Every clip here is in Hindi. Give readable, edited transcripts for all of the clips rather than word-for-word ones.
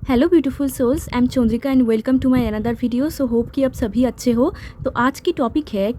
Hello beautiful souls, I am Chandrika and welcome to my another video. So hope कि आप सभी अच्छे हो। तो आज की टॉपिक है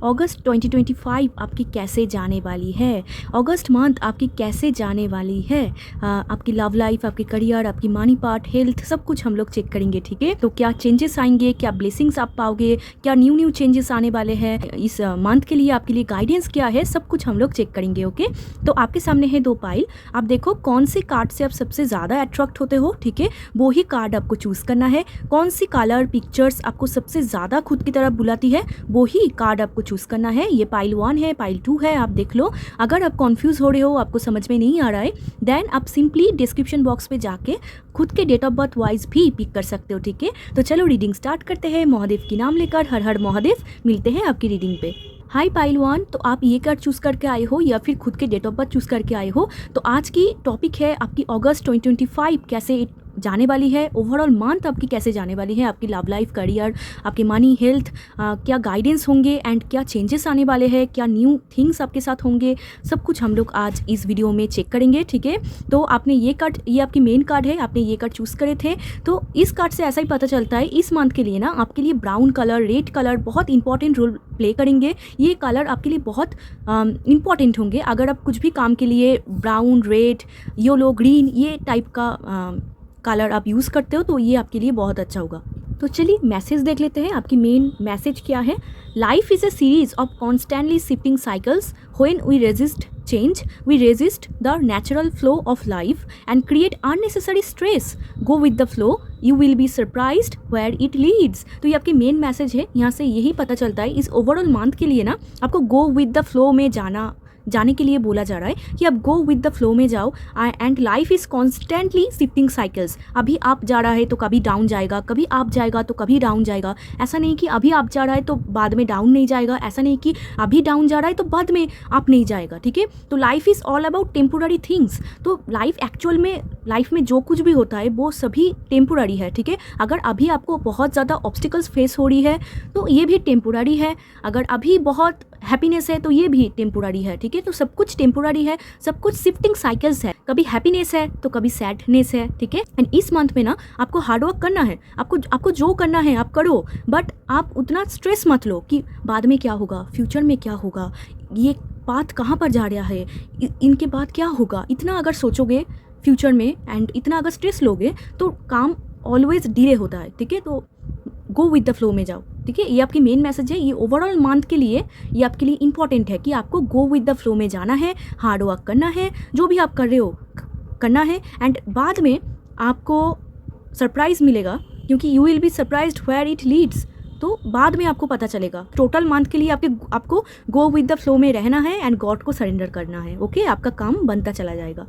अगस्त 2025 आपकी कैसे जाने वाली है। अगस्त मंथ आपकी कैसे जाने वाली है। आपकी लव लाइफ, आपकी करियर, आपकी मनी पार्ट, हेल्थ, सब कुछ हम लोग चेक करेंगे। ठीक है, तो क्या चेंजेस आएंगे, क्या ब्लेसिंग्स आप पाओगे, क्या न्यू चेंजेस आने वाले हैं इस मंथ के लिए, आपके लिए गाइडेंस क्या है, सब कुछ हम लोग चेक करेंगे। ओके, तो आपके सामने है दो पाइल। आप देखो कौन सी कार्ड से आप सबसे ज़्यादा अट्रैक्ट होते हो। ठीक है, वो ही कार्ड आपको चूज़ करना है। कौन सी कलर पिक्चर्स आपको सबसे ज़्यादा खुद की तरफ बुलाती है, वो ही कार्ड आपको चूज़ करना है। ये पाइल 1 है, पाइल 2 है, आप देख लो। अगर आप कंफ्यूज हो रहे हो, आपको समझ में नहीं आ रहा है, देन आप सिंपली डिस्क्रिप्शन बॉक्स पे जाके खुद के डेट ऑफ बर्थ वाइज भी पिक कर सकते हो। ठीक है, तो चलो रीडिंग स्टार्ट करते हैं। महादेव की नाम लेकर हर हर महादेव। मिलते हैं आपकी रीडिंग पे। हाई पाइल 1, तो आप ये कार्ड चूज़ करके आए हो या फिर खुद के डेट ऑफ बर्थ चूज़ करके आए हो। तो आज की टॉपिक है आपकी अगस्त 2025 कैसे जाने वाली है, ओवरऑल मंथ आपकी कैसे जाने वाली है, आपकी लव लाइफ, करियर, आपके मनी, हेल्थ, क्या गाइडेंस होंगे एंड क्या चेंजेस आने वाले हैं, क्या न्यू थिंग्स आपके साथ होंगे, सब कुछ हम लोग आज इस वीडियो में चेक करेंगे। ठीक है, तो आपने ये कार्ड, ये आपकी मेन कार्ड है, आपने ये कार्ड चूज़ करे थे। तो इस कार्ड से ऐसा ही पता चलता है इस मंथ के लिए ना आपके लिए ब्राउन कलर, रेड कलर बहुत इंपॉर्टेंट रोल प्ले करेंगे। ये कलर आपके लिए बहुत इंपॉर्टेंट होंगे। अगर आप कुछ भी काम के लिए ब्राउन, रेड, येलो, ग्रीन ये टाइप का कलर आप यूज़ करते हो तो ये आपके लिए बहुत अच्छा होगा। तो चलिए मैसेज देख लेते हैं। आपकी मेन मैसेज क्या है। Life is a series of constantly shifting cycles. When we resist change, we resist the natural flow of life and create unnecessary stress. Go with the flow, you will be surprised where it leads. तो ये आपकी मेन मैसेज है। यहाँ से यही पता चलता है इस ओवरऑल मंथ के लिए ना आपको गो विद द फ्लो में जाने के लिए बोला जा रहा है कि आप गो विद द फ्लो में जाओ। And life is constantly shifting cycles. अभी आप जा रहा है तो कभी डाउन जाएगा, कभी आप जाएगा तो कभी डाउन जाएगा। ऐसा नहीं कि अभी आप जा रहा है तो बाद में डाउन नहीं जाएगा, ऐसा नहीं कि अभी डाउन जा रहा है तो बाद में आप नहीं जाएगा। ठीक है, तो life is all about temporary things. तो लाइफ एक्चुअल में, लाइफ में जो कुछ भी होता है वो सभी टेम्पोररी है। ठीक है, अगर अभी आपको बहुत ज़्यादा ऑब्स्टिकल्स फेस हो रही है तो ये भी टेम्पोररी है। अगर अभी बहुत हैप्पीनेस है तो ये भी टेम्पोररी है। ठीक है, तो सब कुछ टेम्पोररी है, सब कुछ शिफ्टिंग साइकिल्स है। कभी हैप्पीनेस है तो कभी सैडनेस है। ठीक है, एंड इस मंथ में ना आपको हार्डवर्क करना है। आपको जो करना है आप करो, बट आप उतना स्ट्रेस मत लो कि बाद में क्या होगा, फ्यूचर में क्या होगा, ये पाथ कहाँ पर जा रहा है, इनके बाद क्या होगा। इतना अगर सोचोगे फ्यूचर में एंड इतना अगर स्ट्रेस लोगे तो काम ऑलवेज डिले होता है। ठीक है, तो गो विद द फ्लो में जाओ। ठीक है, ये आपकी मेन मैसेज है। ये ओवरऑल मंथ के लिए ये आपके लिए इंपॉर्टेंट है कि आपको गो विद द फ्लो में जाना है, हार्ड वर्क करना है, जो भी आप कर रहे हो करना है। एंड बाद में आपको सरप्राइज़ मिलेगा क्योंकि you will be surprised where it leads. तो बाद में आपको पता चलेगा। टोटल मंथ के लिए आपको गो विद द फ्लो में रहना है एंड गॉड को सरेंडर करना है। ओके, आपका काम बनता चला जाएगा।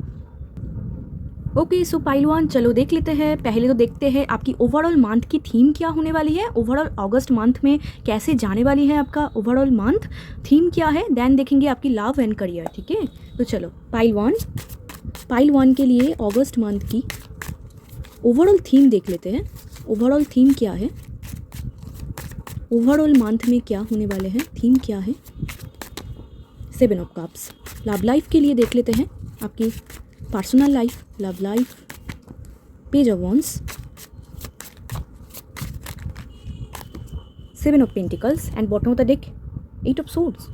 ओके, सो पाइल 1 चलो देख लेते हैं। पहले तो देखते हैं आपकी ओवरऑल मंथ की थीम क्या होने वाली है। ओवरऑल अगस्त मंथ में कैसे जाने वाली है आपका ओवरऑल मंथ, थीम क्या है। देन देखेंगे आपकी लव एंड करियर। ठीक है, तो चलो पाइल 1 के लिए अगस्त मंथ की ओवरऑल थीम देख लेते हैं। ओवरऑल थीम क्या है, ओवरऑल मंथ में क्या होने वाले हैं, थीम क्या है। 7 ऑफ कप्स। लव लाइफ के लिए देख लेते हैं आपकी personal life, love life. Page of wands, 7 of pentacles and bottom of the deck 8 of swords.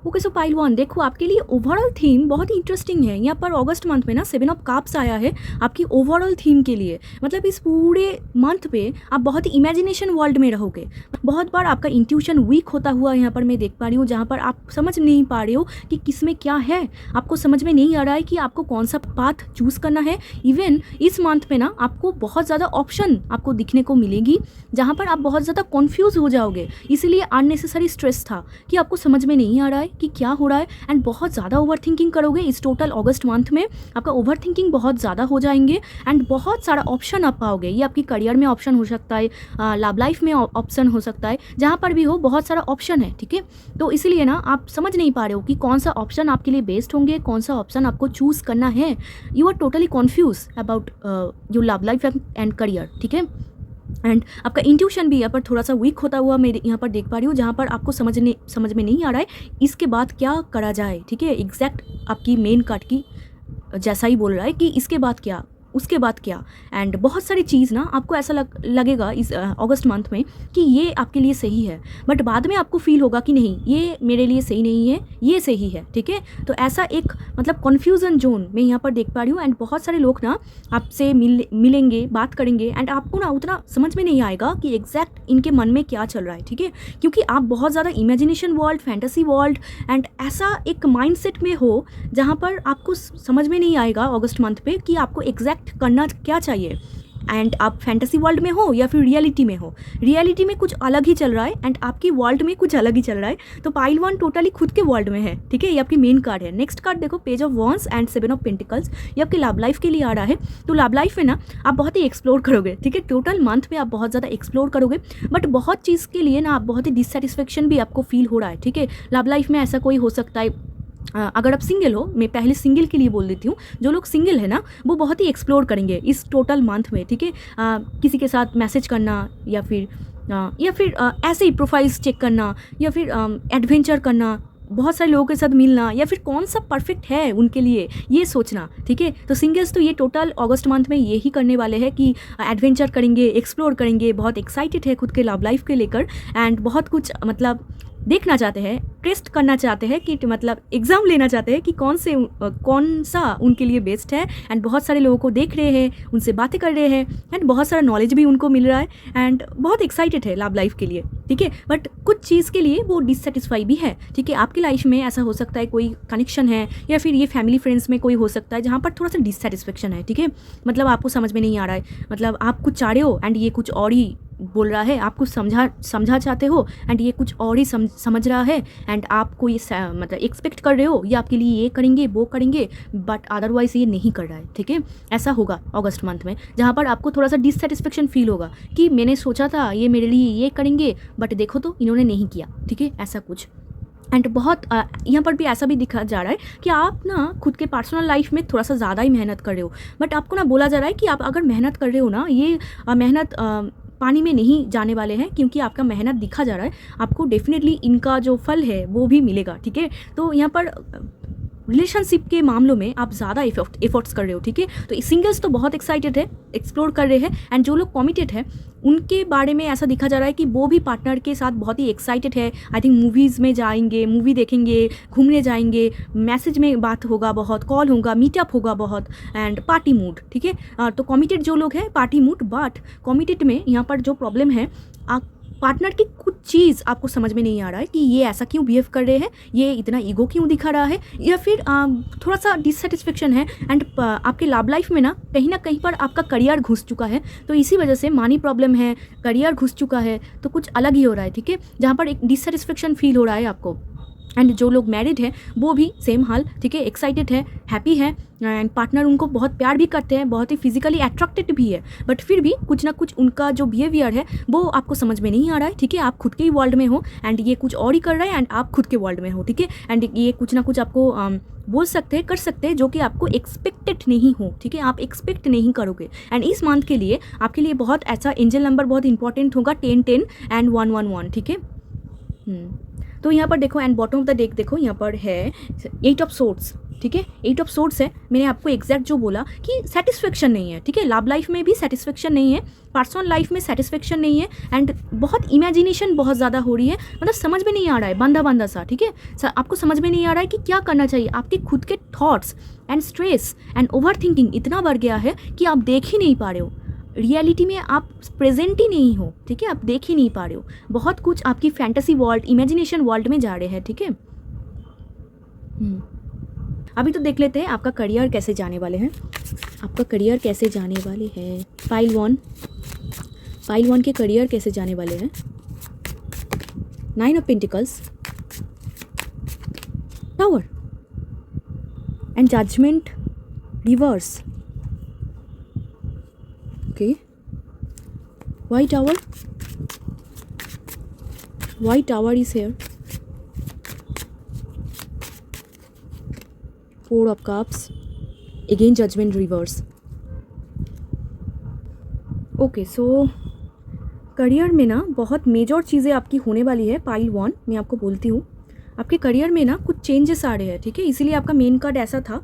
Okay, so pile 1 देखो आपके लिए ओवरऑल थीम बहुत ही इंटरेस्टिंग है। यहाँ पर अगस्त मंथ में ना 7 ऑफ कप्स आया है आपकी ओवरऑल थीम के लिए। मतलब इस पूरे मंथ पे आप बहुत ही इमेजिनेशन वर्ल्ड में रहोगे। बहुत बार आपका इंट्यूशन वीक होता हुआ यहाँ पर मैं देख पा रही हूँ, जहाँ पर आप समझ नहीं पा रहे हो कि किस में क्या है। आपको समझ में नहीं आ रहा है कि आपको कौन सा पाथ चूज़ करना है। इवन इस मंथ में ना आपको बहुत ज़्यादा ऑप्शन आपको दिखने को मिलेगी, जहाँ पर आप बहुत ज़्यादा कन्फ्यूज़ हो जाओगे। इसीलिए अननेसेसरी स्ट्रेस था कि आपको समझ में नहीं आ रहा है कि क्या हो रहा है एंड बहुत ज़्यादा ओवर थिंकिंग करोगे। इस टोटल अगस्त मंथ में आपका ओवर थिंकिंग बहुत ज़्यादा हो जाएंगे एंड बहुत सारा ऑप्शन आप पाओगे। ये आपकी करियर में ऑप्शन हो सकता है, लव लाइफ में ऑप्शन हो सकता है, जहाँ पर भी हो बहुत सारा ऑप्शन है। ठीक है, तो इसीलिए ना आप समझ नहीं पा रहे हो कि कौन सा ऑप्शन आपके लिए बेस्ट होंगे, कौन सा ऑप्शन आपको चूज़ करना है। You are totally confuse about your love life and career. ठीक है, एंड आपका इंट्यूशन भी यहाँ पर थोड़ा सा वीक होता हुआ मैं यहाँ पर देख पा रही हूँ, जहाँ पर आपको समझ में नहीं आ रहा है इसके बाद क्या करा जाए। ठीक है, एग्जैक्ट आपकी मेन कार्ड की जैसा ही बोल रहा है कि इसके बाद क्या उसके बाद क्या, एंड बहुत सारी चीज़ ना आपको ऐसा लगेगा इस अगस्त मंथ में कि ये आपके लिए सही है, बट बाद में आपको फील होगा कि नहीं ये मेरे लिए सही नहीं है, ये सही है, ठीक है। तो ऐसा एक मतलब कन्फ्यूज़न जोन मैं यहाँ पर देख पा रही हूँ, एंड बहुत सारे लोग ना आपसे मिलेंगे, बात करेंगे, एंड आपको ना उतना समझ में नहीं आएगा कि एग्जैक्ट इनके मन में क्या चल रहा है, ठीक है, क्योंकि आप बहुत ज़्यादा imagination world, fantasy world and ऐसा एक माइंडसेट में हो जहाँ पर आपको समझ में नहीं आएगा अगस्त मंथ पे कि आपको एग्जैक्ट करना क्या चाहिए। एंड आप फैंटेसी वर्ल्ड में हो या फिर रियलिटी में हो, रियलिटी में कुछ अलग ही चल रहा है एंड आपकी वर्ल्ड में कुछ अलग ही चल रहा है। तो पाइल 1 टोटली खुद के वर्ल्ड में है, ठीक है, ये आपकी मेन कार्ड है। नेक्स्ट कार्ड देखो, page of wands and 7 of pentacles, ये आपके लव लाइफ के लिए आ रहा है। तो लव लाइफ में ना आप बहुत ही एक्सप्लोर करोगे, ठीक है, टोटल मंथ में आप बहुत ज़्यादा एक्सप्लोर करोगे, बट बहुत चीज़ के लिए ना आप बहुत ही डिससेटिस्फेक्शन भी आपको फील हो रहा है, ठीक है। लव लाइफ में ऐसा कोई हो सकता है, अगर आप सिंगल हो, मैं पहले सिंगल के लिए बोल देती हूँ, जो लोग सिंगल है ना वो बहुत ही एक्सप्लोर करेंगे इस टोटल मंथ में, ठीक है। किसी के साथ मैसेज करना या फिर ऐसे ही प्रोफाइल्स चेक करना या फिर एडवेंचर करना, बहुत सारे लोगों के साथ मिलना, या फिर कौन सा परफेक्ट है उनके लिए ये सोचना, ठीक है। तो सिंगल्स तो ये टोटल अगस्त मंथ में यही करने वाले हैं कि एडवेंचर करेंगे, एक्सप्लोर करेंगे, बहुत एक्साइटेड है खुद के लव लाइफ के लेकर, एंड बहुत कुछ मतलब देखना चाहते हैं, टेस्ट करना चाहते हैं कि मतलब एग्ज़ाम लेना चाहते हैं कि कौन सा उनके लिए बेस्ट है, एंड बहुत सारे लोगों को देख रहे हैं, उनसे बातें कर रहे हैं, एंड बहुत सारा नॉलेज भी उनको मिल रहा है, एंड बहुत एक्साइटेड है लव लाइफ के लिए, ठीक है। बट कुछ चीज़ के लिए वो डिससेटिस्फाई भी है, ठीक है। आपकी लाइफ में ऐसा हो सकता है कोई कनेक्शन है या फिर ये फैमिली फ्रेंड्स में कोई हो सकता है जहाँ पर थोड़ा सा डिससेटिस्फेक्शन है, ठीक है। मतलब आपको समझ में नहीं आ रहा है, मतलब आप कुछ चाह रहे हो एंड ये कुछ और ही बोल रहा है, आप कुछ समझा चाहते हो एंड ये कुछ और ही समझ रहा है, एंड आप कोई मतलब एक्सपेक्ट कर रहे हो ये आपके लिए ये करेंगे वो करेंगे, बट अदरवाइज़ ये नहीं कर रहा है, ठीक है। ऐसा होगा अगस्त मंथ में जहाँ पर आपको थोड़ा सा डिससेटिस्फेक्शन फील होगा कि मैंने सोचा था ये मेरे लिए ये करेंगे बट देखो तो इन्होंने नहीं किया, ठीक है, ऐसा कुछ। एंड बहुत यहाँ पर भी ऐसा भी दिखा जा रहा है कि आप ना खुद के पर्सनल लाइफ में थोड़ा सा ज़्यादा ही मेहनत कर रहे हो, बट आपको ना बोला जा रहा है कि आप अगर मेहनत कर रहे हो ना, ये मेहनत पानी में नहीं जाने वाले हैं, क्योंकि आपका मेहनत दिखा जा रहा है, आपको डेफिनेटली इनका जो फल है वो भी मिलेगा, ठीक है। तो यहाँ पर रिलेशनशिप के मामलों में आप ज़्यादा एफर्ट्स कर रहे हो, ठीक है। तो सिंगल्स तो बहुत एक्साइटेड है, एक्सप्लोर कर रहे हैं, एंड जो लोग कमिटेड है उनके बारे में ऐसा दिखा जा रहा है कि वो भी पार्टनर के साथ बहुत ही एक्साइटेड है। आई थिंक मूवीज़ में जाएंगे, मूवी देखेंगे, घूमने जाएंगे, मैसेज में बात होगा, बहुत कॉल होगा, मीटअप होगा बहुत, एंड पार्टी मूड, ठीक है। तो कमिटेड जो लोग हैं पार्टी मूड, बट कमिटेड में यहाँ पर जो प्रॉब्लम है, आप पार्टनर की कुछ चीज़ आपको समझ में नहीं आ रहा है कि ये ऐसा क्यों बिहेव कर रहे हैं, ये इतना ईगो क्यों दिखा रहा है, या फिर थोड़ा सा डिससेटिस्फेक्शन है, एंड आपके लव लाइफ में ना कहीं पर आपका करियर घुस चुका है, तो इसी वजह से मनी प्रॉब्लम है, करियर घुस चुका है, तो कुछ अलग ही हो रहा है, ठीक है, जहाँ पर एक डिससेटिस्फेक्शन फील हो रहा है आपको। एंड जो लोग मैरिड हैं वो भी सेम हाल, ठीक है, एक्साइटेड है, हैप्पी है, एंड पार्टनर उनको बहुत प्यार भी करते हैं, बहुत ही फिजिकली अट्रैक्टेड भी है, बट फिर भी कुछ ना कुछ उनका जो बिहेवियर है वो आपको समझ में नहीं आ रहा है, ठीक है। आप खुद के ही वर्ल्ड में हो एंड ये कुछ और ही कर रहा है, एंड आप खुद के वर्ल्ड में हो, ठीक है, एंड ये कुछ ना कुछ आपको बोल सकते हैं, कर सकते हैं, जो कि आपको एक्सपेक्टेड नहीं हो, ठीक है, आप एक्सपेक्ट नहीं करोगे। एंड इस मंथ के लिए आपके लिए बहुत ऐसा एंजल नंबर बहुत इंपॉर्टेंट होगा, 10 एंड 111, ठीक है। तो यहाँ पर देखो, and bottom of the deck देखो, यहाँ पर है 8 ऑफ सोर्ड्स, ठीक है, 8 ऑफ सोर्ड्स है। मैंने आपको एग्जैक्ट जो बोला कि सेटिस्फेक्शन नहीं है, ठीक है, लव लाइफ में भी सेटिस्फेक्शन नहीं है, पर्सनल लाइफ में सेटिस्फेक्शन नहीं है, एंड बहुत इमेजिनेशन बहुत ज़्यादा हो रही है, मतलब समझ में नहीं आ रहा है, बंदा सा, ठीक है, आपको समझ में नहीं आ रहा है कि क्या करना चाहिए। आपके खुद के thoughts and stress and over thinking इतना बढ़ गया है कि आप देख ही नहीं पा रहे हो, रियलिटी में आप प्रेजेंट ही नहीं हो, ठीक है, आप देख ही नहीं पा रहे हो, बहुत कुछ आपकी फैंटेसी वर्ल्ड, इमेजिनेशन वर्ल्ड में जा रहे हैं, ठीक है। अभी तो देख लेते हैं आपका करियर कैसे जाने वाले हैं, आपका करियर कैसे जाने वाले हैं। पाइल 1 के करियर कैसे जाने वाले हैं। 9 of pentacles, tower and judgement reverse, okay, white tower is here, 4 of cups, again judgment reverse। Okay, so career में ना बहुत मेजर चीज़ें आपकी होने वाली है। पाइल 1 मैं आपको बोलती हूँ, आपके करियर में ना कुछ चेंजेस आ रहे हैं, ठीक है, इसीलिए आपका मेन कार्ड ऐसा था,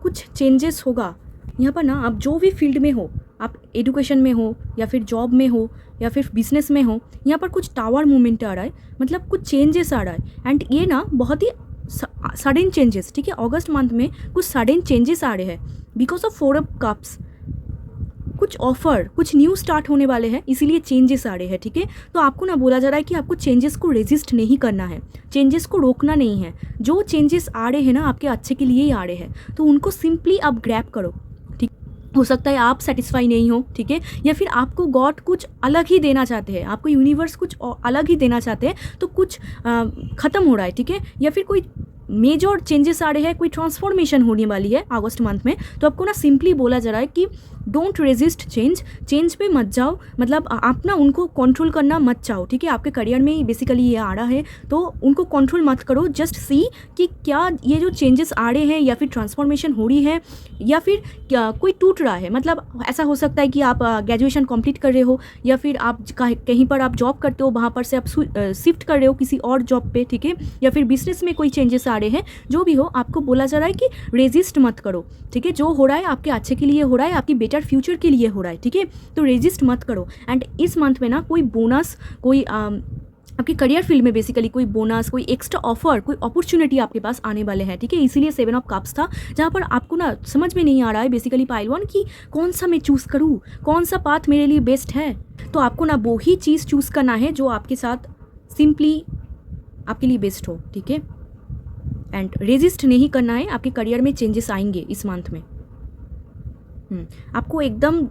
कुछ चेंजेस होगा यहाँ पर ना आप जो भी फील्ड में हो, आप एजुकेशन में हो या फिर जॉब में हो या फिर बिजनेस में हो, यहाँ पर कुछ टावर मूवमेंट आ रहा है, मतलब कुछ चेंजेस आ रहा है। एंड ये ना बहुत ही सडन चेंजेस, ठीक है, अगस्त मंथ में कुछ सडन चेंजेस आ रहे हैं बिकॉज ऑफ 4 ऑफ कप्स। कुछ ऑफर, कुछ न्यू स्टार्ट होने वाले हैं, इसीलिए चेंजेस आ रहे हैं, ठीक है। तो आपको ना बोला जा रहा है कि आपको चेंजेस को रेजिस्ट नहीं करना है, चेंजेस को रोकना नहीं है। जो चेंजेस आ रहे हैं ना आपके अच्छे के लिए ही आ रहे हैं, तो उनको सिंपली आप ग्रैब करो, ठीक। हो सकता है आप सेटिस्फाई नहीं हो, ठीक है, या फिर आपको गॉड कुछ अलग ही देना चाहते हैं, आपको यूनिवर्स कुछ अलग ही देना चाहते हैं, तो कुछ ख़त्म हो रहा है, ठीक है, या फिर कोई मेजर चेंजेस आ रहे हैं, कोई ट्रांसफॉर्मेशन होने वाली है अगस्त मंथ में। तो आपको ना सिंपली बोला जा रहा है कि डोंट रेजिस्ट चेंज, चेंज पे मत जाओ, मतलब आप ना उनको कंट्रोल करना मत चाहो, ठीक है। आपके करियर में ही बेसिकली ये आ रहा है, तो उनको कंट्रोल मत करो, जस्ट सी कि क्या ये जो चेंजेस आ रहे हैं या फिर ट्रांसफॉर्मेशन हो रही है या फिर क्या कोई टूट रहा है। मतलब ऐसा हो सकता है कि आप ग्रेजुएशन कंप्लीट कर रहे हो या फिर आप कहीं पर आप जॉब करते हो, वहाँ पर से आप शिफ्ट कर रहे हो किसी और जॉब पे, ठीक है, या फिर बिजनेस में कोई चेंजेस आ रहे हैं। जो भी हो, आपको बोला जा रहा है कि रेजिस्ट मत करो, ठीक है। जो हो रहा है आपके अच्छे के लिए हो रहा है, आपकी बेटर फ्यूचर के लिए हो रहा है, ठीक है, तो रेजिस्ट मत करो। एंड इस मंथ में ना कोई बोनस, कोई आपके करियर फील्ड में बेसिकली कोई बोनस, कोई एक्स्ट्रा ऑफर, कोई अपॉर्चुनिटी आपके पास आने वाले हैं, ठीक है। इसीलिए 7 ऑफ कप्स था, जहाँ पर आपको ना समझ में नहीं आ रहा है बेसिकली पाइल वन कि कौन सा मैं चूज़ करूँ, कौन सा पाथ मेरे लिए बेस्ट है। तो आपको ना वो ही चीज़ चूज़ करना है जो आपके साथ सिंपली आपके लिए बेस्ट हो, ठीक है। एंड रेजिस्ट नहीं करना है, आपके करियर में चेंजेस आएंगे इस मंथ में। आपको एकदम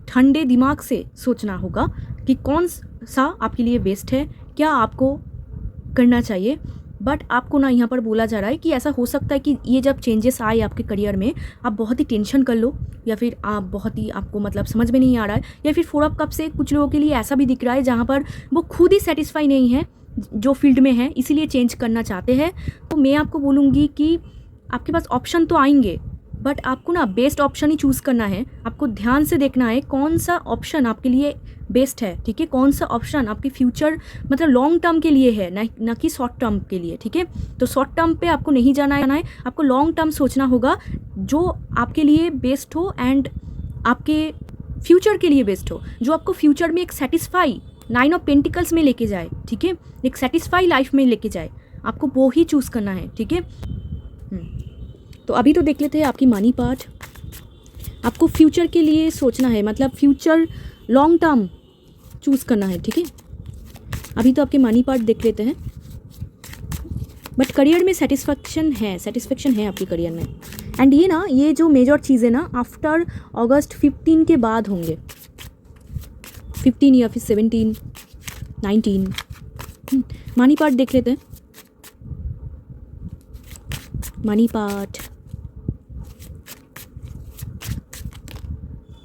ठंडे दिमाग से सोचना होगा कि कौन सा आपके लिए बेस्ट है, क्या आपको करना चाहिए। बट आपको ना यहाँ पर बोला जा रहा है कि ऐसा हो सकता है कि ये जब चेंजेस आए आपके करियर में, आप बहुत ही टेंशन कर लो, या फिर आप बहुत ही आपको मतलब समझ में नहीं आ रहा है, या फिर 4 ऑफ कप से कुछ लोगों के लिए ऐसा भी दिख रहा है जहाँ पर वो खुद ही सेटिस्फाई नहीं है जो फील्ड में है, इसीलिए चेंज करना चाहते हैं। तो मैं आपको बोलूँगी कि आपके पास ऑप्शन तो आएंगे, बट आपको ना बेस्ट ऑप्शन ही चूज़ करना है। आपको ध्यान से देखना है कौन सा ऑप्शन आपके लिए बेस्ट है, ठीक है, कौन सा ऑप्शन आपके फ्यूचर मतलब लॉन्ग टर्म के लिए है, ना कि शॉर्ट टर्म के लिए, ठीक है। तो शॉर्ट टर्म पे आपको नहीं जाना है, आपको लॉन्ग टर्म सोचना होगा जो आपके लिए बेस्ट हो एंड आपके फ्यूचर के लिए बेस्ट हो, जो आपको फ्यूचर में एक सेटिस्फाई 9 ऑफ पेंटिकल्स में लेके जाए, ठीक है, एक सेटिस्फाई लाइफ में लेके जाए, आपको वो ही चूज़ करना है, ठीक है। तो अभी तो देख लेते हैं आपकी मनी पार्ट। आपको फ्यूचर के लिए सोचना है, मतलब फ्यूचर लॉन्ग टर्म चूज़ करना है, ठीक है। अभी तो आपके मनी पार्ट देख लेते हैं, बट करियर में सेटिस्फेक्शन है आपके करियर में। एंड ये ना, ये जो मेजर चीज़ें ना आफ्टर अगस्त 15 के बाद होंगे, 15 या फिर 17, 19। मनी पार्ट देख लेते हैं। Money part,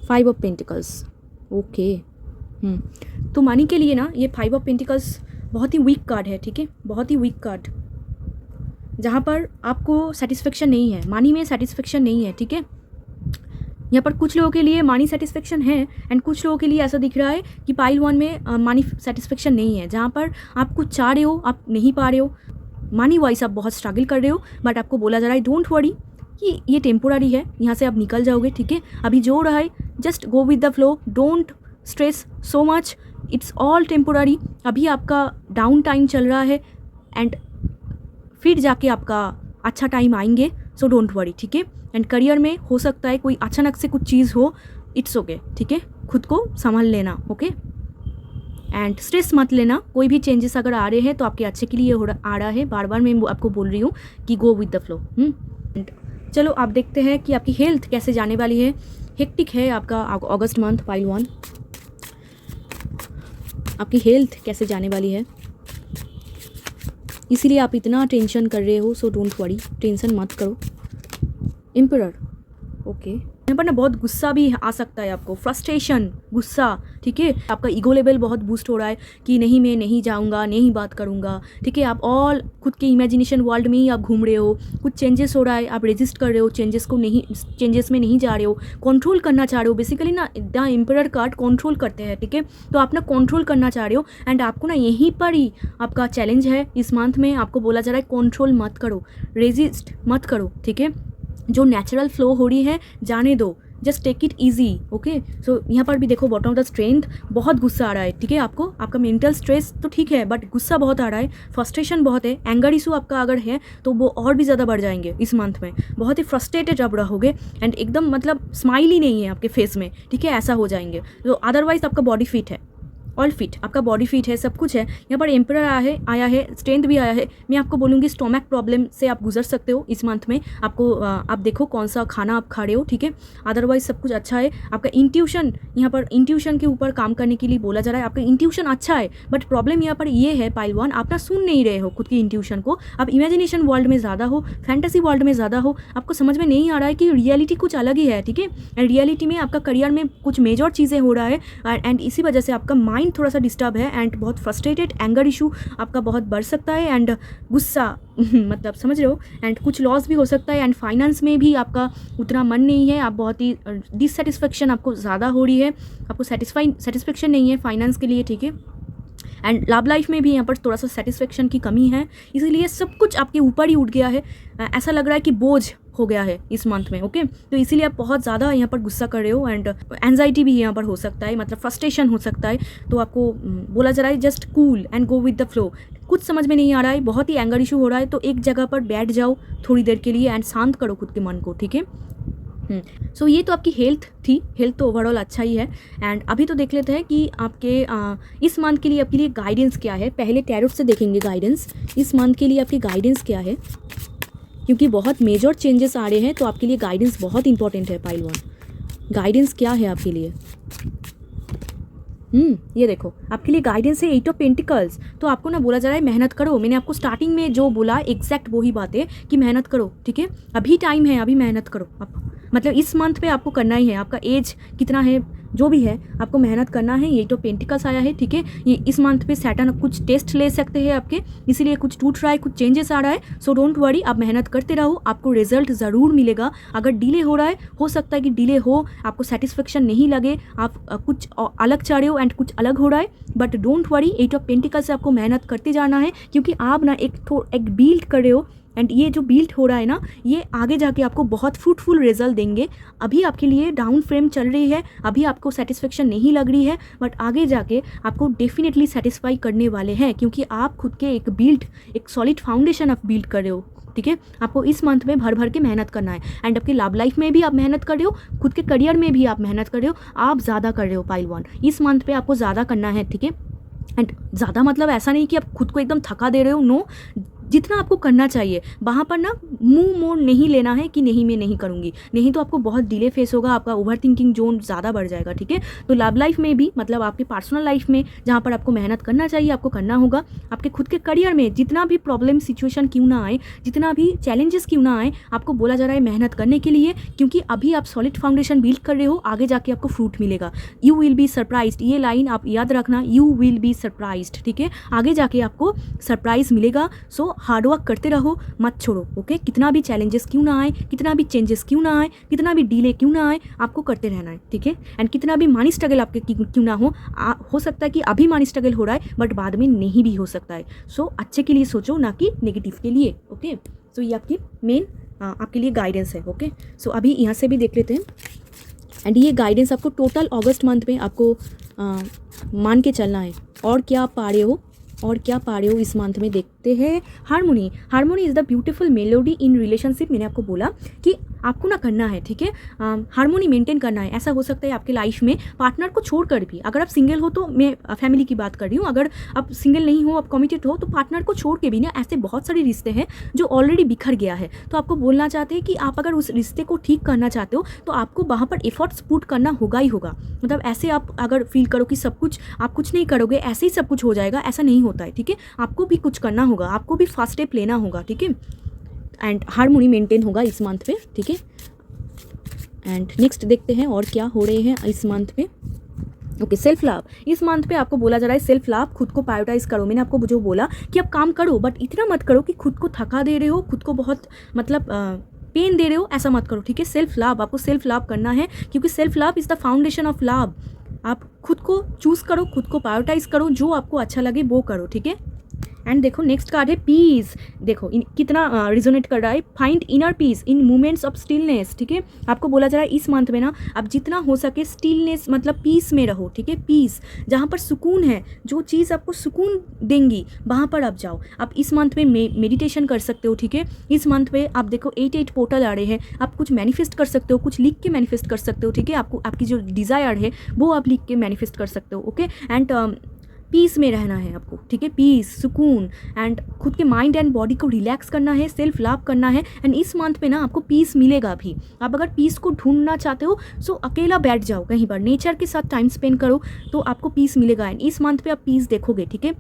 5 of pentacles, okay. तो मनी के लिए ना ये 5 ऑफ पेंटिकल्स बहुत ही वीक कार्ड है, ठीक है, बहुत ही वीक कार्ड, जहाँ पर आपको सेटिस्फेक्शन नहीं है, मनी में सेटिस्फेक्शन नहीं है, ठीक है। यहाँ पर कुछ लोगों के लिए मनी सेटिस्फेक्शन है एंड कुछ लोगों के लिए ऐसा दिख रहा है कि पाइल 1 में मनी सेटिस्फेक्शन नहीं है, जहाँ पर आप कुछ चाह रहे हो, आप नहीं पा रहे हो, मनी वाइज आप बहुत स्ट्रगल कर रहे हो, बट आपको बोला जा रहा है डोंट वरी कि ये टेम्पोररी है, यहाँ से आप निकल जाओगे, ठीक है। अभी जो रहा है just go with the flow, don't stress so much, it's all temporary. अभी आपका डाउन टाइम चल रहा है एंड फिर जाके आपका अच्छा टाइम आएंगे, सो डोंट वरी, ठीक है। एंड करियर में हो सकता है कोई अचानक से कुछ चीज़ हो, इट्स ओके, ठीक है, खुद को संभाल लेना, ओके। एंड स्ट्रेस मत लेना, कोई भी चेंजेस अगर आ रहे हैं तो आपके अच्छे के लिए आ रहा है, बार बार मैं आपको बोल रही हूँ कि गो विद द फ्लो। चलो आप देखते हैं कि आपकी हेल्थ कैसे जाने वाली है। हेक्टिक है आपका अगस्त मंथ, पाइल 1, आपकी हेल्थ कैसे जाने वाली है, इसीलिए आप इतना टेंशन कर रहे हो, सो डोंट वरी, टेंशन मत करो। Emperor, okay. यहाँ पर ना बहुत गुस्सा भी आ सकता है आपको, फ्रस्ट्रेशन, गुस्सा, ठीक है। आपका ईगो लेवल बहुत बूस्ट हो रहा है कि नहीं मैं नहीं जाऊँगा, नहीं बात करूँगा, ठीक है। आप ऑल खुद के इमेजिनेशन वर्ल्ड में ही आप घूम रहे हो, कुछ चेंजेस हो रहा है, आप रेजिस्ट कर रहे हो, चेंजेस में नहीं जा रहे हो, कंट्रोल करना चाह रहे हो। बेसिकली ना द एम्परर कार्ड कंट्रोल करते हैं, ठीक है। तो आप ना कंट्रोल करना चाह रहे हो एंड आपको ना यहीं पर ही आपका चैलेंज है इस मंथ में। आपको बोला जा रहा है कंट्रोल मत करो, रेजिस्ट मत करो, ठीक है। जो नेचुरल फ्लो हो रही है जाने दो, just take it easy. Okay, so यहाँ पर भी देखो बॉटम ऑफ द स्ट्रेंथ, बहुत गुस्सा आ रहा है, ठीक है आपको, आपका मेंटल स्ट्रेस तो ठीक है बट गुस्सा बहुत आ रहा है, फ्रस्ट्रेशन बहुत है, एंगर इशू आपका अगर है तो वो और भी ज़्यादा बढ़ जाएंगे इस मंथ में, बहुत ही फ्रस्ट्रेटेड आप रहोगे एंड एकदम मतलब स्माइल ही नहीं है आपके फेस में, ठीक है, ऐसा हो जाएंगे। तो अदरवाइज आपका बॉडी फिट है, ऑल फिट, आपका बॉडी फिट है, सब कुछ है। यहाँ पर एम्परर आया है, स्ट्रेंथ भी आया है। मैं आपको बोलूँगी स्टोमक प्रॉब्लम से आप गुजर सकते हो इस मंथ में, आपको आप देखो कौन सा खाना आप खा रहे हो, ठीक है, अदरवाइज सब कुछ अच्छा है। आपका इंट्यूशन, यहाँ पर इंट्यूशन के ऊपर काम करने के लिए बोला जा रहा है, आपका इंट्यूशन अच्छा है बट प्रॉब्लम यहाँ पर ये है पाइल वन, आप ना सुन नहीं रहे हो खुद की इंट्यूशन को, आप इमेजिनेशन वर्ल्ड में ज़्यादा हो, फैंटेसी वर्ल्ड में ज़्यादा हो, आपको समझ में नहीं आ रहा है कि रियलिटी कुछ अलग ही है, ठीक है, एंड रियलिटी में आपका करियर में कुछ मेजर चीज़ें हो रहा है एंड इसी वजह से आपका माइंड थोड़ा सा डिस्टर्ब है एंड बहुत फ्रस्ट्रेटेड, एंगर इशू आपका बहुत बढ़ सकता है एंड गुस्सा मतलब समझ रहे हो, एंड कुछ लॉस भी हो सकता है एंड फाइनेंस में भी आपका उतना मन नहीं है, आप बहुत ही डिससेटिस्फेक्शन आपको ज़्यादा हो रही है, आपको सेटिस्फेक्शन नहीं है फाइनेंस के लिए, ठीक है, एंड लव लाइफ में भी यहाँ पर थोड़ा सा सेटिस्फेक्शन की कमी है, इसीलिए सब कुछ आपके ऊपर ही उठ गया है, ऐसा लग रहा है कि बोझ हो गया है इस मंथ में। ओके, तो इसीलिए आप बहुत ज़्यादा यहाँ पर गुस्सा कर रहे हो एंड एंजाइटी भी यहाँ पर हो सकता है, मतलब फ्रस्ट्रेशन हो सकता है। तो आपको बोला जा रहा है just cool and go with the flow, कुछ समझ में नहीं आ रहा है, बहुत ही एंगर इशू हो रहा है, तो एक जगह पर बैठ जाओ थोड़ी देर के लिए एंड शांत करो खुद के मन को, ठीक है। सो ये तो आपकी हेल्थ थी, हेल्थ तो ओवरऑल अच्छा ही है एंड अभी तो देख लेते हैं कि आपके इस मंथ के लिए आपके लिए गाइडेंस क्या है। पहले टैरो से देखेंगे गाइडेंस, इस मंथ के लिए आपकी गाइडेंस क्या है, क्योंकि बहुत मेजर चेंजेस आ रहे हैं तो आपके लिए गाइडेंस बहुत इंपॉर्टेंट है। पाइल वन, गाइडेंस क्या है आपके लिए? ये देखो आपके लिए गाइडेंस है 8 ऑफ पेंटिकल्स। तो आपको ना बोला जा रहा है मेहनत करो, मैंने आपको स्टार्टिंग में जो बोला एग्जैक्ट वही बात है कि मेहनत करो, ठीक है, अभी टाइम है, अभी मेहनत करो आप, मतलब इस मंथ पे आपको करना ही है, आपका एज कितना है जो भी है आपको मेहनत करना है। ये तो पेंटिकल्स आया है, ठीक है, ये इस मंथ पे सैटर्न कुछ टेस्ट ले सकते हैं आपके, इसीलिए कुछ टूट रहा है, कुछ चेंजेस आ रहा है, सो डोंट वरी, आप मेहनत करते रहो, आपको रिजल्ट ज़रूर मिलेगा। अगर डिले हो रहा है, हो सकता है कि डिले हो, आपको सेटिस्फेक्शन नहीं लगे, आप कुछ अलग चाह रहे हो एंड कुछ अलग हो रहा है, but don't worry, 8 of pentacles से आपको मेहनत करते जाना है, क्योंकि आप ना एक बिल्ड कर रहे हो एंड ये जो बिल्ड हो रहा है ना, ये आगे जाके आपको बहुत फ्रूटफुल रिजल्ट देंगे। अभी आपके लिए डाउन फ्रेम चल रही है, अभी आपको सेटिस्फेक्शन नहीं लग रही है, बट आगे जाके आपको डेफिनेटली सेटिस्फाई करने वाले हैं, क्योंकि आप खुद के एक सॉलिड फाउंडेशन आप बिल्ड कर रहे हो, ठीक है। आपको इस मंथ में भर भर के मेहनत करना है एंड आपके लव लाइफ में भी आप मेहनत कर रहे हो, खुद के करियर में भी आप मेहनत कर रहे हो, आप ज़्यादा कर रहे हो पाइल वन, इस मंथ पे आपको ज़्यादा करना है, ठीक है। एंड ज़्यादा मतलब ऐसा नहीं कि आप खुद को एकदम थका दे रहे हो, नो, जितना आपको करना चाहिए वहाँ पर ना मुंह मोड़ नहीं लेना है कि नहीं मैं नहीं करूँगी, नहीं तो आपको बहुत डिले फेस होगा, आपका ओवर थिंकिंग जोन ज़्यादा बढ़ जाएगा, ठीक है। तो लव लाइफ में भी, मतलब आपके पर्सनल लाइफ में जहाँ पर आपको मेहनत करना चाहिए आपको करना होगा। आपके खुद के करियर में जितना भी प्रॉब्लम सिचुएशन क्यों ना आए, जितना भी चैलेंजेस क्यों ना आए, आपको बोला जा रहा है मेहनत करने के लिए, क्योंकि अभी आप सॉलिड फाउंडेशन बिल्ड कर रहे हो, आगे जाके आपको फ्रूट मिलेगा। यू विल बी सरप्राइज्ड, ये लाइन आप याद रखना, यू विल बी सरप्राइज्ड, ठीक है, आगे जाके आपको सरप्राइज मिलेगा। सो हार्डवर्क करते रहो, मत छोड़ो, ओके। कितना भी चैलेंजेस क्यों ना आए, कितना भी चेंजेस क्यों ना आए, कितना भी डिले क्यों ना आए, आपको करते रहना है, ठीक है। एंड कितना भी मनी स्ट्रगल आपके क्यों ना हो सकता है कि अभी मनी स्ट्रगल हो रहा है बट बाद में नहीं भी हो सकता है। सो अच्छे के लिए सोचो, ना कि नेगेटिव के लिए, ओके। सो ये आपकी मेन आपके लिए गाइडेंस है, ओके। सो अभी यहाँ से भी देख लेते हैं एंड ये गाइडेंस आपको टोटल अगस्त मंथ में आपको मान के चलना है। और क्या आप पा रहे हो, और क्या पा रहे हो इस मंथ में देखते हैं। Harmony, harmony is the beautiful melody in relationship. मैंने आपको बोला कि आपको ना करना है, ठीक है, हारमोनी मेंटेन करना है। ऐसा हो सकता है आपके लाइफ में पार्टनर को छोड़कर भी, अगर आप सिंगल हो तो मैं फैमिली की बात कर रही हूँ, अगर आप सिंगल नहीं हो, आप कमिटेड हो, तो पार्टनर को छोड़ के भी ना ऐसे बहुत सारे रिश्ते हैं जो ऑलरेडी बिखर गया है। तो आपको बोलना चाहते हैं कि आप अगर उस रिश्ते को ठीक करना चाहते हो तो आपको वहाँ पर एफर्ट्स पुट करना होगा ही होगा। मतलब ऐसे आप अगर फील करो कि सब कुछ आप कुछ नहीं करोगे, ऐसे ही सब कुछ हो जाएगा, ऐसा नहीं होता है, ठीक है। आपको भी कुछ करना होगा, आपको भी फर्स्ट स्टेप लेना होगा, ठीक है। एंड हारमोनी मेंटेन होगा इस मंथ पे, ठीक है। एंड नेक्स्ट देखते हैं और क्या हो रहे हैं इस मंथ पे। ओके, सेल्फ लव, इस मंथ पे आपको बोला जा रहा है सेल्फ लव, खुद को प्रायोरिटाइज करो। मैंने आपको जो बोला कि आप काम करो बट इतना मत करो कि खुद को थका दे रहे हो, खुद को बहुत मतलब पेन दे रहे हो, ऐसा मत करो, ठीक है। सेल्फ लव, आपको सेल्फ लव करना है, क्योंकि self love is the foundation of love. आप खुद को चूज़ करो, खुद को प्रायोरिटाइज करो, जो आपको अच्छा लगे वो करो, ठीक है। एंड देखो नेक्स्ट कार्ड है पीस। देखो कितना रिजोनेट कर रहा है, find inner peace in moments of stillness. ठीक है, आपको बोला जा रहा है इस मंथ में ना आप जितना हो सके स्टिलनेस मतलब पीस में रहो। ठीक है, पीस जहाँ पर सुकून है, जो चीज़ आपको सुकून देंगी वहाँ पर आप जाओ। आप इस मंथ में मेडिटेशन कर सकते हो। ठीक है, इस मंथ में आप देखो 8 पोर्टल आ रहे हैं, आप कुछ मैनिफेस्ट कर सकते हो, कुछ लिख के मैनिफेस्ट कर सकते हो। ठीक है, आपको आपकी जो डिज़ायर है वो आप लिख के मैनिफेस्ट कर सकते हो। ओके, एंड पीस में रहना है आपको। ठीक है, पीस, सुकून, एंड खुद के माइंड एंड बॉडी को रिलैक्स करना है, सेल्फ लव करना है। एंड इस मंथ में ना आपको पीस मिलेगा भी। आप अगर पीस को ढूंढना चाहते हो सो अकेला बैठ जाओ कहीं पर, नेचर के साथ टाइम स्पेंड करो तो आपको पीस मिलेगा। एंड इस मंथ पे आप पीस देखोगे। ठीक है,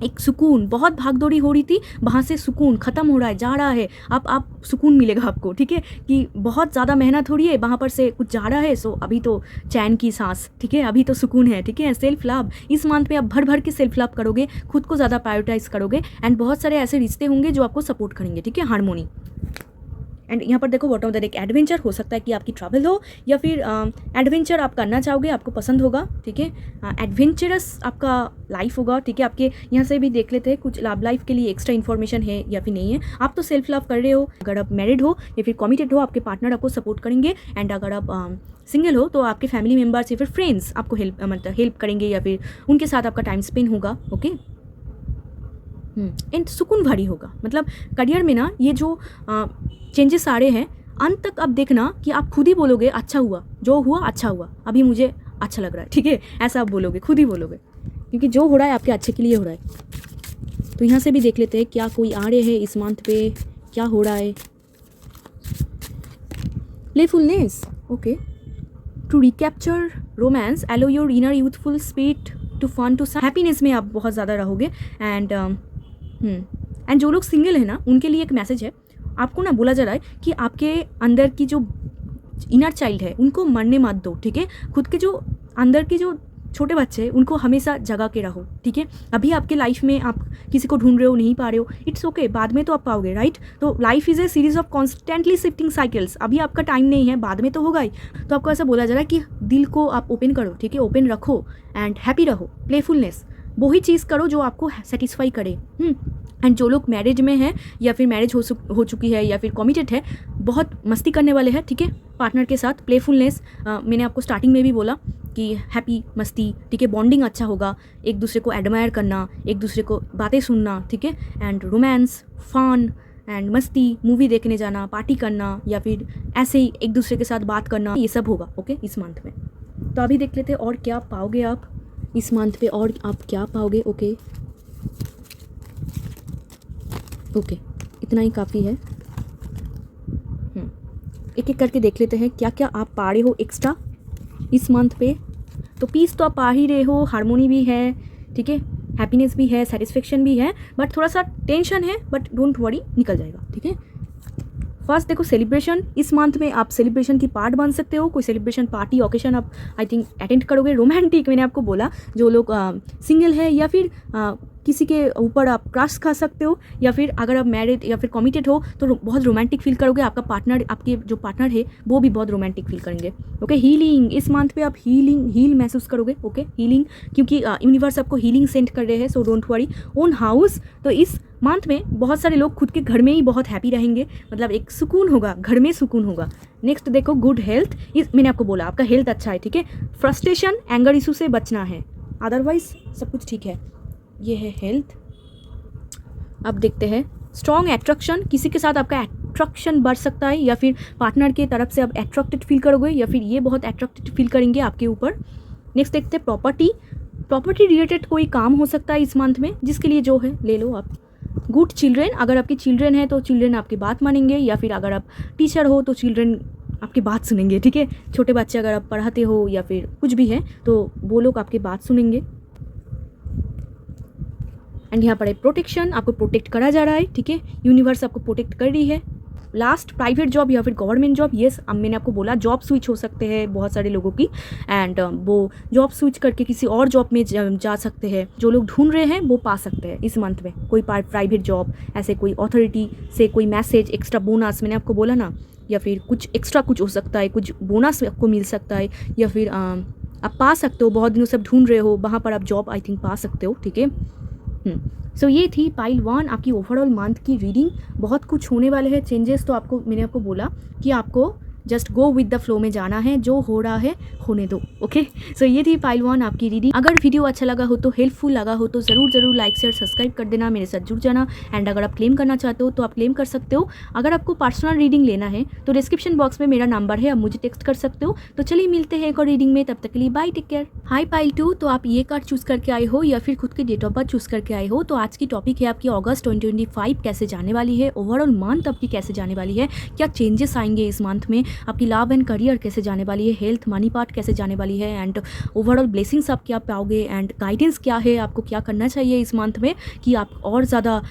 एक सुकून, बहुत भागदौड़ी हो रही थी वहाँ से सुकून ख़त्म हो रहा है, जा रहा है। आप सुकून मिलेगा आपको। ठीक है, कि बहुत ज़्यादा मेहनत हो रही है, वहाँ पर से कुछ जा रहा है, सो अभी तो चैन की सांस। ठीक है, अभी तो सुकून है। ठीक है, सेल्फ लव इस मंथ पे आप भर भर के सेल्फ लव करोगे, खुद को ज़्यादा प्रायोरिटाइज करोगे। एंड बहुत सारे ऐसे रिश्ते होंगे जो आपको सपोर्ट करेंगे। ठीक है, हार्मोनी। एंड यहाँ पर देखो बॉटम ऑफ द एक एडवेंचर हो सकता है कि आपकी ट्रैवल हो या फिर एडवेंचर आप करना चाहोगे, आपको पसंद होगा। ठीक है, एडवेंचरस आपका लाइफ होगा। ठीक है, आपके यहाँ से भी देख लेते हैं कुछ लव लाइफ के लिए एक्स्ट्रा इन्फॉर्मेशन है या फिर नहीं है। आप तो सेल्फ लव कर रहे हो, अगर आप मैरिड हो या फिर कमिटेड हो आपके पार्टनर आपको सपोर्ट करेंगे। एंड अगर आप सिंगल हो तो आपके फैमिली मेम्बर्स या फिर फ्रेंड्स आपको हेल्प करेंगे या फिर उनके साथ आपका टाइम स्पेंड होगा। ओके, एंड सुकून भरी होगा। मतलब करियर में ना ये जो चेंजेस आ रहे हैं, अंत तक अब देखना कि आप खुद ही बोलोगे अच्छा हुआ, जो हुआ अच्छा हुआ, अभी मुझे अच्छा लग रहा है। ठीक है, ऐसा आप बोलोगे, खुद ही बोलोगे, क्योंकि जो हो रहा है आपके अच्छे के लिए हो रहा है। तो यहाँ से भी देख लेते हैं क्या कोई आ रहे हैं इस मंथ पे, क्या हो रहा है। Playfulness, okay, to recapture romance, allow your inner youthful spirit to fun to happiness में आप बहुत ज़्यादा रहोगे। एंड जो लोग सिंगल है ना उनके लिए एक मैसेज है, आपको ना बोला जा रहा है कि आपके अंदर की जो इनर चाइल्ड है उनको मरने मत दो। ठीक है, खुद के जो अंदर के जो छोटे बच्चे हैं उनको हमेशा जगा के रहो। ठीक है, अभी आपके लाइफ में आप किसी को ढूंढ रहे हो, नहीं पा रहे हो, इट्स ओके, बाद में तो आप पाओगे। राइट, तो life is a series of constantly shifting cycles. अभी आपका टाइम नहीं है, बाद में तो होगा ही। तो आपको ऐसा बोला जा रहा है कि दिल को आप ओपन करो। ठीक है, ओपन रखो एंड हैप्पी रहो, प्लेफुलनेस, वही चीज़ करो जो आपको सेटिस्फाई करे। एंड जो लोग मैरिज में हैं या फिर मैरिज हो चुकी है या फिर कमिटेड है, बहुत मस्ती करने वाले हैं। ठीक है, पार्टनर के साथ प्लेफुलनेस, मैंने आपको स्टार्टिंग में भी बोला कि हैप्पी, मस्ती। ठीक है, बॉन्डिंग अच्छा होगा, एक दूसरे को एडमायर करना, एक दूसरे को बातें सुनना। ठीक है, एंड रोमांस, फन एंड मस्ती, मूवी देखने जाना, पार्टी करना या फिर ऐसे ही एक दूसरे के साथ बात करना, ये सब होगा। ओके, इस मंथ में। तो अभी देख लेते हैं और क्या पाओगे आप इस मंथ पे, और आप क्या पाओगे। ओके, ओके, इतना ही काफ़ी है। एक एक करके देख लेते हैं क्या क्या आप पा रहे हो एक्स्ट्रा इस मंथ पे। तो पीस तो आप पा ही रहे हो, हार्मोनी भी है। ठीक है, हैप्पीनेस भी है, सेटिस्फेक्शन भी है, बट थोड़ा सा टेंशन है, बट डोंट वरी, निकल जाएगा। ठीक है, फर्स्ट देखो सेलिब्रेशन, इस मंथ में आप सेलिब्रेशन की पार्ट बन सकते हो। कोई सेलिब्रेशन पार्टी ओकेशन आप आई थिंक अटेंड करोगे। रोमांटिक, मैंने आपको बोला जो लोग सिंगल है या फिर किसी के ऊपर आप क्रश खा सकते हो, या फिर अगर आप मैरिड या फिर कमिटेड हो तो बहुत रोमांटिक फील करोगे। आपका पार्टनर, आपके जो पार्टनर है वो भी बहुत रोमांटिक फील करेंगे। ओके, हीलिंग, इस मंथ पे आप हील महसूस करोगे। ओके, हीलिंग, क्योंकि यूनिवर्स आपको हीलिंग सेंड कर रहे हैं, so don't worry. Own house, तो इस मंथ में बहुत सारे लोग खुद के घर में ही बहुत हैप्पी रहेंगे, मतलब एक सुकून होगा, घर में सुकून होगा। नेक्स्ट देखो गुड हेल्थ, इस मैंने आपको बोला आपका हेल्थ अच्छा है। ठीक है, फ्रस्ट्रेशन, एंगर इशू से बचना है, अदरवाइज सब कुछ ठीक है। ये है हेल्थ। अब देखते हैं स्ट्रॉन्ग एट्रैक्शन, किसी के साथ आपका एट्रैक्शन बढ़ सकता है या फिर पार्टनर के तरफ से आप एट्रैक्टेड फील करोगे या फिर ये बहुत एट्रैक्टेड फील करेंगे आपके ऊपर। नेक्स्ट देखते हैं प्रॉपर्टी रिलेटेड कोई काम हो सकता है इस मंथ में, जिसके लिए जो है ले लो आप। गुड चिल्ड्रेन, अगर आपके चिल्ड्रेन है तो चिल्ड्रेन आपकी बात मानेंगे, या फिर अगर आप टीचर हो तो चिल्ड्रेन आपकी बात सुनेंगे। ठीक है, छोटे बच्चे अगर आप पढ़ाते हो या फिर कुछ भी है तो वो लोग आपकी बात सुनेंगे। एंड यहाँ पर है प्रोटेक्शन, आपको प्रोटेक्ट करा जा रहा है। ठीक है, यूनिवर्स आपको प्रोटेक्ट कर रही है। लास्ट प्राइवेट जॉब या फिर गवर्नमेंट जॉब, येस, अब मैंने आपको बोला जॉब स्विच हो सकते हैं बहुत सारे लोगों की, एंड वो जॉब स्विच करके किसी और जॉब में जा सकते हैं। जो लोग ढूंढ रहे हैं वो पा सकते हैं इस मंथ में कोई प्राइवेट जॉब, ऐसे कोई अथॉरिटी से कोई मैसेज, एक्स्ट्रा बोनस, मैंने आपको बोला ना, या फिर कुछ एक्स्ट्रा कुछ हो सकता है, कुछ बोनस आपको मिल सकता है, या फिर आप पा सकते हो, बहुत दिनों से आप ढूंढ रहे हो वहाँ पर आप जॉब आई थिंक पा सकते हो। ठीक है, सो ये थी पाइल 1 आपकी ओवरऑल मंथ की रीडिंग। बहुत कुछ होने वाले हैं चेंजेस, तो मैंने आपको बोला कि आपको just go with the flow में जाना है, जो हो रहा है होने दो। ओके, सो ये थी पाइल 1 आपकी रीडिंग। अगर वीडियो अच्छा लगा हो तो, हेल्पफुल लगा हो तो ज़रूर लाइक शेयर सब्सक्राइब कर देना, मेरे साथ जुड़ जाना। एंड अगर आप क्लेम करना चाहते हो तो आप क्लेम कर सकते हो। अगर आपको पर्सनल रीडिंग लेना है तो डिस्क्रिप्शन बॉक्स में मेरा नंबर है, आप मुझे टेक्स्ट कर सकते हो। तो चलिए मिलते हैं एक और रीडिंग में, तब तक के लिए बाय, टेक केयर। हाई पाइल 2, तो आप ये कार्ड चूज़ करके आए हो या फिर खुद की डेट ऑफ बर्थ चूज़ करके आए हो। तो आज की टॉपिक है आपकी अगस्त 2025 कैसे जाने वाली है, ओवरऑल मंथ आपकी कैसे जाने वाली है, क्या चेंजेस आएंगे इस मंथ में, आपकी लव एंड करियर कैसे जाने वाली है, हेल्थ मनी पार्ट कैसे जाने वाली है, एंड ओवरऑल ब्लेसिंग्स आप क्या पाओगे, एंड गाइडेंस क्या है, आपको क्या करना चाहिए इस मंथ में कि आप और ज़्यादा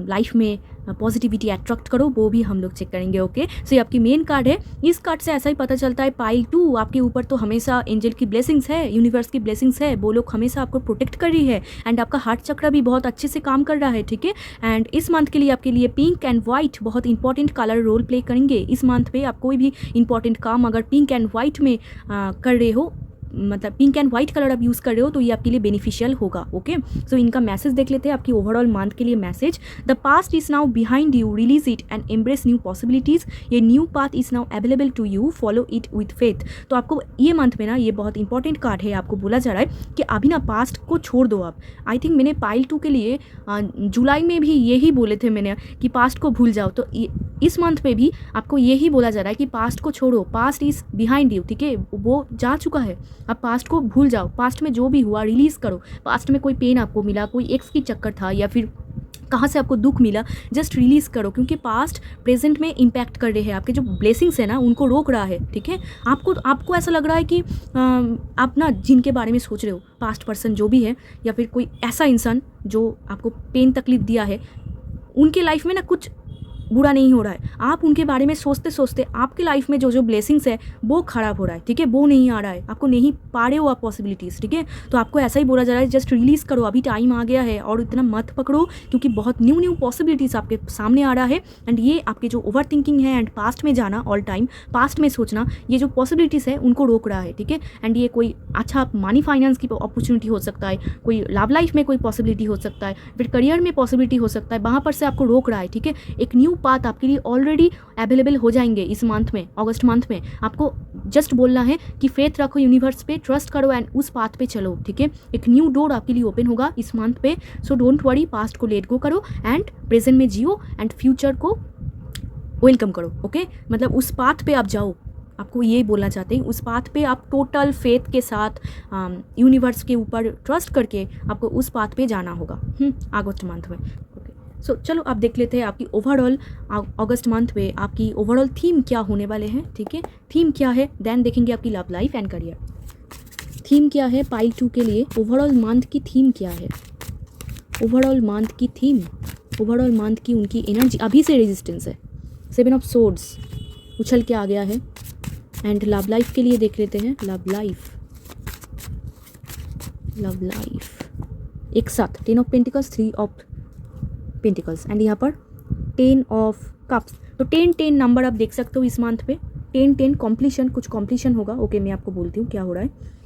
लाइफ में पॉजिटिविटी अट्रैक्ट करो, वो भी हम लोग चेक करेंगे। ओके, सो ये आपकी मेन कार्ड है। इस कार्ड से ऐसा ही पता चलता है पाइल 2 आपके ऊपर तो हमेशा एंजल की ब्लेसिंग्स है, यूनिवर्स की ब्लेसिंग्स है, वो लोग हमेशा आपको प्रोटेक्ट कर रही है। एंड आपका हार्ट चक्र भी बहुत अच्छे से काम कर रहा है, ठीक है। एंड इस मंथ के लिए आपके लिए पिंक एंड वाइट बहुत इंपॉर्टेंट कलर रोल प्ले करेंगे। इस मंथ पे आप कोई भी इंपॉर्टेंट काम अगर पिंक एंड वाइट में कर रहे हो, मतलब पिंक एंड वाइट कलर आप यूज़ कर रहे हो, तो ये आपके लिए बेनिफिशियल होगा। ओके, सो इनका मैसेज देख लेते हैं आपकी ओवरऑल मंथ के लिए। Message, the past is now behind you, release it and embrace new possibilities, ये new path is now available to you, follow it with faith. तो आपको ये मंथ में ना, ये बहुत इंपॉर्टेंट कार्ड है, आपको बोला जा रहा है कि अभी ना पास्ट को छोड़ दो आप। आई थिंक मैंने पाइल 2 के लिए जुलाई में भी यही बोले थे मैंने कि पास्ट को भूल जाओ, तो इस मंथ में भी आपको यही बोला जा रहा है कि पास्ट को छोड़ो, पास्ट इज़ बिहाइंड यू, ठीक है, वो जा चुका है, आप पास्ट को भूल जाओ। पास्ट में जो भी हुआ रिलीज़ करो। पास्ट में कोई पेन आपको मिला, कोई एक्स की चक्कर था या फिर कहाँ से आपको दुख मिला, जस्ट रिलीज़ करो, क्योंकि पास्ट प्रेजेंट में इम्पैक्ट कर रहे हैं, आपके जो ब्लेसिंग्स है ना उनको रोक रहा है, ठीक है। आपको ऐसा लग रहा है कि आप ना जिनके बारे में सोच रहे हो, पास्ट पर्सन जो भी है या फिर कोई ऐसा इंसान जो आपको पेन तकलीफ दिया है, उनके लाइफ में ना कुछ बुरा नहीं हो रहा है। आप उनके बारे में सोचते सोचते आपके लाइफ में जो ब्लेसिंग्स है वो ख़राब हो रहा है, ठीक है, वो नहीं आ रहा है, आपको नहीं पा रहे हो आप पॉसिबिलिटीज़, ठीक है। तो आपको ऐसा ही बोला जा रहा है, जस्ट रिलीज़ करो, अभी टाइम आ गया है, और इतना मत पकड़ो क्योंकि बहुत न्यू पॉसिबिलिटीज़ आपके सामने आ रहा है। एंड ये आपके जो ओवर थिंकिंग है एंड पास्ट में जाना, ऑल टाइम पास्ट में सोचना, ये जो पॉसिबिलिटीज़ है उनको रोक रहा है, ठीक है। एंड ये कोई अच्छा मनी फाइनेंस की अपॉर्चुनिटी हो सकता है, कोई लव लाइफ में कोई पॉसिबिलिटी हो सकता है, फिर करियर में पॉसिबिलिटी हो सकता है, वहाँ पर से आपको रोक रहा है, ठीक है। एक न्यू पाथ आपके लिए ऑलरेडी अवेलेबल हो जाएंगे इस मंथ में, अगस्त मंथ में। आपको जस्ट बोलना है कि फेथ रखो यूनिवर्स पे, ट्रस्ट करो एंड उस पाथ पे चलो, ठीक है। एक न्यू डोर आपके लिए ओपन होगा इस मंथ पे। सो डोंट वरी, पास्ट को लेट गो करो एंड प्रेजेंट में जियो एंड फ्यूचर को वेलकम करो। ओके, मतलब उस पाथ पे आप जाओ, आपको ये बोलना चाहते हैं, उस पाथ पे आप टोटल फेथ के साथ यूनिवर्स के ऊपर ट्रस्ट करके आपको उस पाथ पे जाना होगा अगस्त मंथ में। ओके, सो चलो आप देख लेते हैं आपकी ओवरऑल अगस्त मंथ में आपकी ओवरऑल थीम क्या होने वाले हैं, ठीक है। थीम क्या है, देन देखेंगे आपकी love life and career. Theme क्या है पाइल 2 के लिए, ओवरऑल मंथ की थीम क्या है, ओवरऑल मंथ की थीम, ओवरऑल मंथ की उनकी एनर्जी। अभी से रेजिस्टेंस है, 7 ऑफ सोर्ड्स उछल के आ गया है। एंड लव लाइफ के लिए देख लेते हैं, लव लाइफ एक साथ 10 of pentacles, 3 of pentacles and यहाँ पर 10 ऑफ कप्स। तो 10 नंबर आप देख सकते हो इस मंथ पे, 10 कॉम्प्लीशन, कुछ कॉम्प्लीशन होगा। ओके, मैं आपको बोलती हूँ क्या हो रहा है।